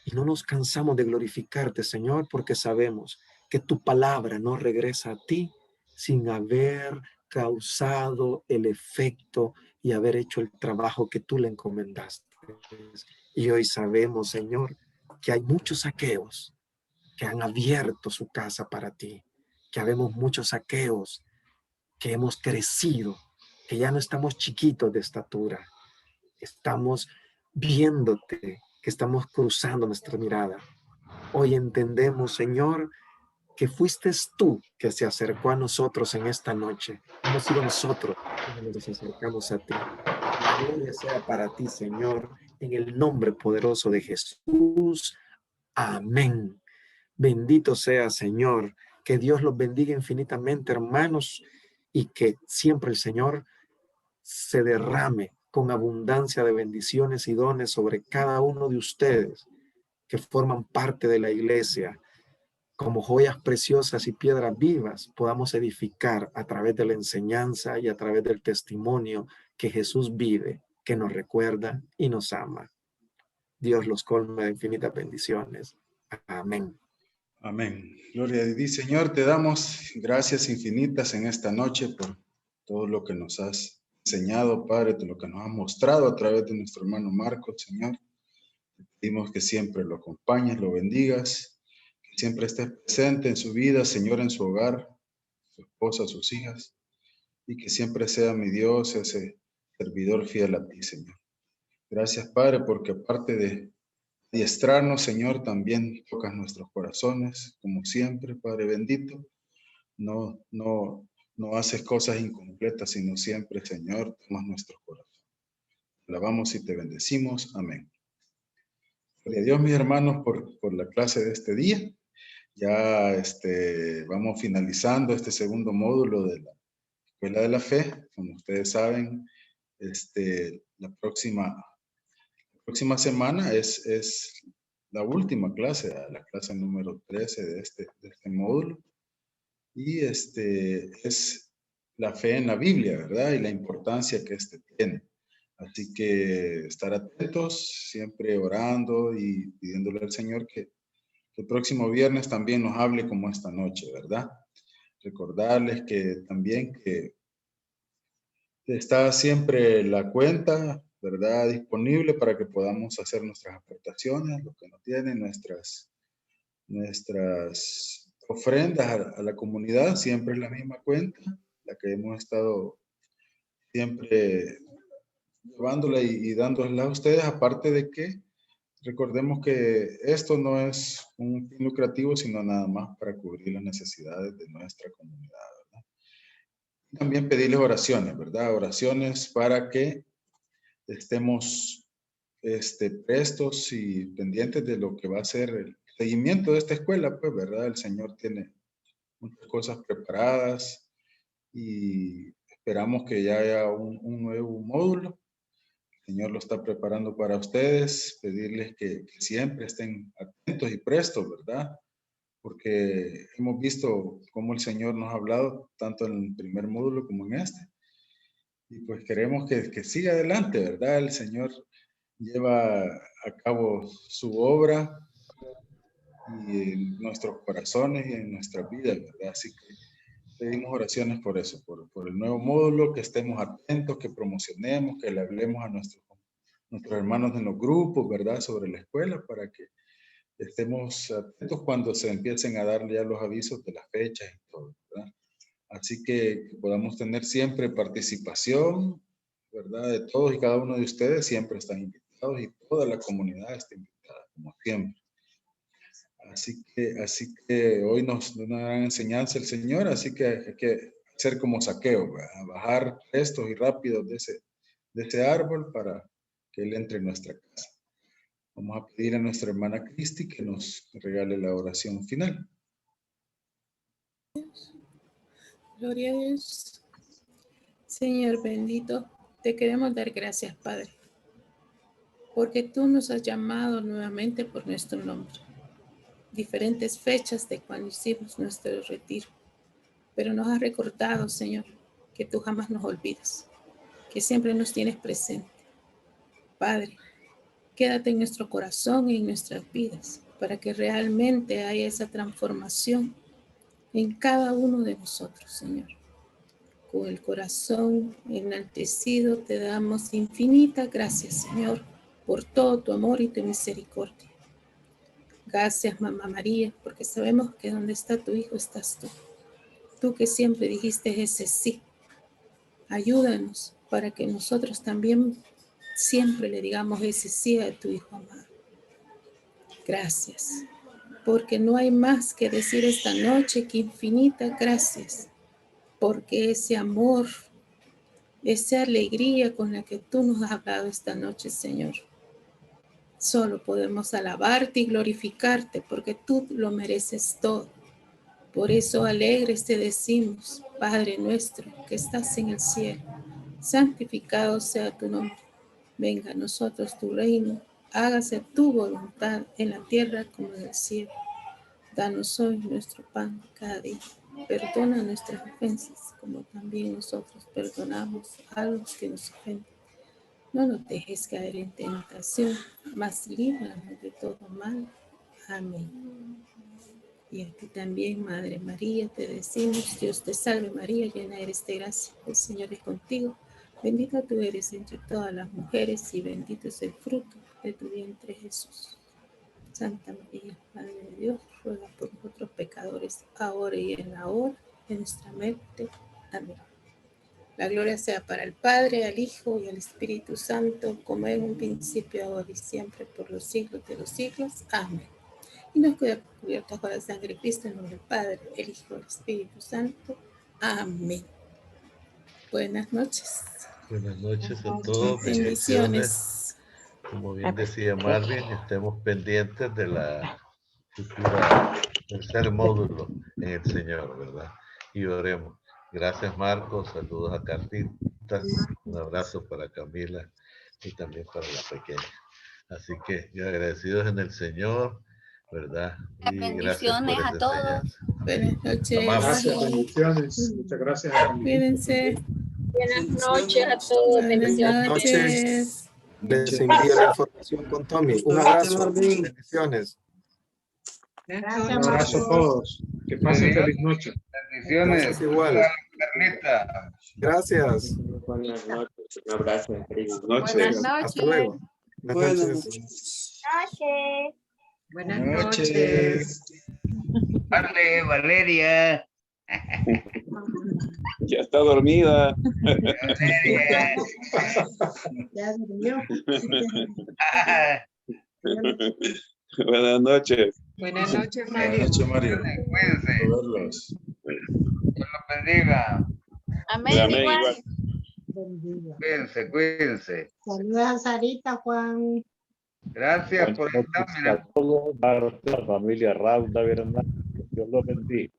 y no nos cansamos de glorificarte, Señor, porque sabemos que tu palabra no regresa a ti sin haber causado el efecto y haber hecho el trabajo que tú le encomendaste. Y hoy sabemos, Señor, que hay muchos saqueos que han abierto su casa para ti, que habemos muchos saqueos que hemos crecido, que ya no estamos chiquitos de estatura, estamos viéndote, que estamos cruzando nuestra mirada. Hoy entendemos, Señor, que fuiste tú que se acercó a nosotros en esta noche. Hemos sido nosotros que nos acercamos a ti. La gloria sea para ti, Señor, en el nombre poderoso de Jesús. Amén. Bendito sea, Señor. Que Dios los bendiga infinitamente, hermanos, y que siempre el Señor se derrame con abundancia de bendiciones y dones sobre cada uno de ustedes que forman parte de la iglesia. Como joyas preciosas y piedras vivas, podamos edificar a través de la enseñanza y a través del testimonio que Jesús vive, que nos recuerda y nos ama. Dios los colme de infinitas bendiciones. Amén. Amén. Gloria a Dios. Señor, te damos gracias infinitas en esta noche por todo lo que nos has enseñado, Padre, todo lo que nos has mostrado a través de nuestro hermano Marcos, Señor. Te pedimos que siempre lo acompañes, lo bendigas, que siempre estés presente en su vida, Señor, en su hogar, su esposa, sus hijas, y que siempre sea mi Dios, ese servidor fiel a ti, Señor. Gracias, Padre, porque aparte de adiestrarnos, Señor, también tocas nuestros corazones, como siempre, Padre bendito. No haces cosas incompletas, sino siempre, Señor, tomas nuestro corazón. Te alabamos y te bendecimos. Amén. Gloria a Dios, mis hermanos, por la clase de este día. Ya vamos finalizando este segundo módulo de la Escuela de la Fe. Como ustedes saben, la próxima semana es la última clase, la clase número 13 de este módulo. Y es la fe en la Biblia, ¿verdad? Y la importancia que tiene. Así que estar atentos, siempre orando y pidiéndole al Señor que el próximo viernes también nos hable como esta noche, ¿verdad? Recordarles que también que está siempre la cuenta, ¿verdad? Disponible para que podamos hacer nuestras aportaciones, lo que no tienen, nuestras ofrendas a la comunidad, siempre es la misma cuenta, la que hemos estado siempre llevándola y dándola a ustedes, aparte de que recordemos que esto no es un fin lucrativo, sino nada más para cubrir las necesidades de nuestra comunidad, ¿verdad? Y también pedirles oraciones, ¿verdad? Oraciones para que estemos prestos y pendientes de lo que va a ser el seguimiento de esta escuela, pues, ¿verdad? El Señor tiene muchas cosas preparadas y esperamos que ya haya un nuevo módulo. El Señor lo está preparando para ustedes, pedirles que siempre estén atentos y prestos, ¿verdad? Porque hemos visto cómo el Señor nos ha hablado tanto en el primer módulo como en este. Y pues queremos que siga adelante, ¿verdad? El Señor lleva a cabo su obra y en nuestros corazones y en nuestras vidas, ¿verdad? Así que pedimos oraciones por eso, por el nuevo módulo, que estemos atentos, que promocionemos, que le hablemos a nuestros hermanos en los grupos, ¿verdad? Sobre la escuela, para que estemos atentos cuando se empiecen a dar ya los avisos de las fechas y todo, ¿verdad? Así que podamos tener siempre participación, ¿verdad? De todos y cada uno de ustedes, siempre están invitados y toda la comunidad está invitada, como siempre. Así que hoy nos da una gran enseñanza el Señor, así que hay que hacer como Saqueo, ¿verdad? Bajar prestos y rápidos de ese árbol para que Él entre en nuestra casa. Vamos a pedir a nuestra hermana Cristi que nos regale la oración final. Gloria a Dios. Señor bendito, te queremos dar gracias, Padre, porque tú nos has llamado nuevamente por nuestro nombre. Diferentes fechas de cuando hicimos nuestro retiro, pero nos has recordado, Señor, que tú jamás nos olvidas, que siempre nos tienes presente. Padre, quédate en nuestro corazón y en nuestras vidas, para que realmente haya esa transformación en cada uno de nosotros, Señor. Con el corazón enaltecido te damos infinitas gracias, Señor, por todo tu amor y tu misericordia. Gracias, Mamá María, porque sabemos que donde está tu Hijo estás tú. Tú que siempre dijiste ese sí. Ayúdanos para que nosotros también siempre le digamos ese sí a tu Hijo amado. Gracias, porque no hay más que decir esta noche que infinitas gracias, porque ese amor, esa alegría con la que tú nos has hablado esta noche, Señor, solo podemos alabarte y glorificarte, porque tú lo mereces todo. Por eso alegres te decimos, Padre nuestro que estás en el cielo, santificado sea tu nombre. Venga a nosotros tu reino, hágase tu voluntad en la tierra como en el cielo. Danos hoy nuestro pan de cada día. Perdona nuestras ofensas, como también nosotros perdonamos a los que nos ofenden. No nos dejes caer en tentación, mas líbranos de todo mal. Amén. Y a ti también, Madre María, te decimos, Dios te salve María, llena eres de gracia, el Señor es contigo. Bendita tú eres entre todas las mujeres y bendito es el fruto de tu vientre, Jesús. Santa María, Madre de Dios, ruega por nosotros pecadores, ahora y en la hora de nuestra muerte. Amén. La gloria sea para el Padre, al Hijo y al Espíritu Santo, como en un principio, ahora y siempre, por los siglos de los siglos. Amén. Y nos queda cubiertos con la sangre de Cristo, en nombre del Padre, el Hijo y el Espíritu Santo. Amén. Buenas noches. Buenas noches a todos. Bendiciones. Como bien decía Marvin, estemos pendientes de la futura tercer módulo en el Señor, ¿verdad? Y oremos. Gracias, Marcos. Saludos a Carlita. Un abrazo para Camila y también para la pequeña. Así que yo agradecidos en el Señor, ¿verdad? Y bendiciones a todos. Buenas noches. Gracias, bendiciones. Muchas gracias. Cuídense. Buenas noches a todos. Buenas noches. Les envío la información con Tommy. Un abrazo. Bendiciones. Gracias, Un abrazo a Marcos. todos. Que pasen feliz noche. Bendiciones. Gracias igual. Carlita. Gracias. Buenas noches, un abrazo, feliz Buenas noche. noches. Hasta luego. Buenas noches. Buenas Noches. noches. Vale, Valeria. Ya está dormida. Valeria. Ya durmió. Buenas noches. Buenas noches, Buenas Mario. noches, Mario. Cuídense. Gusto verlos. Dios los bendiga. Amén, Amén, igual. igual. Bendiga. Cuídense, cuídense. Saludos a Sarita, Juan. Gracias por estar. A todos, a la familia Rauda, ¿verdad? Dios los bendiga.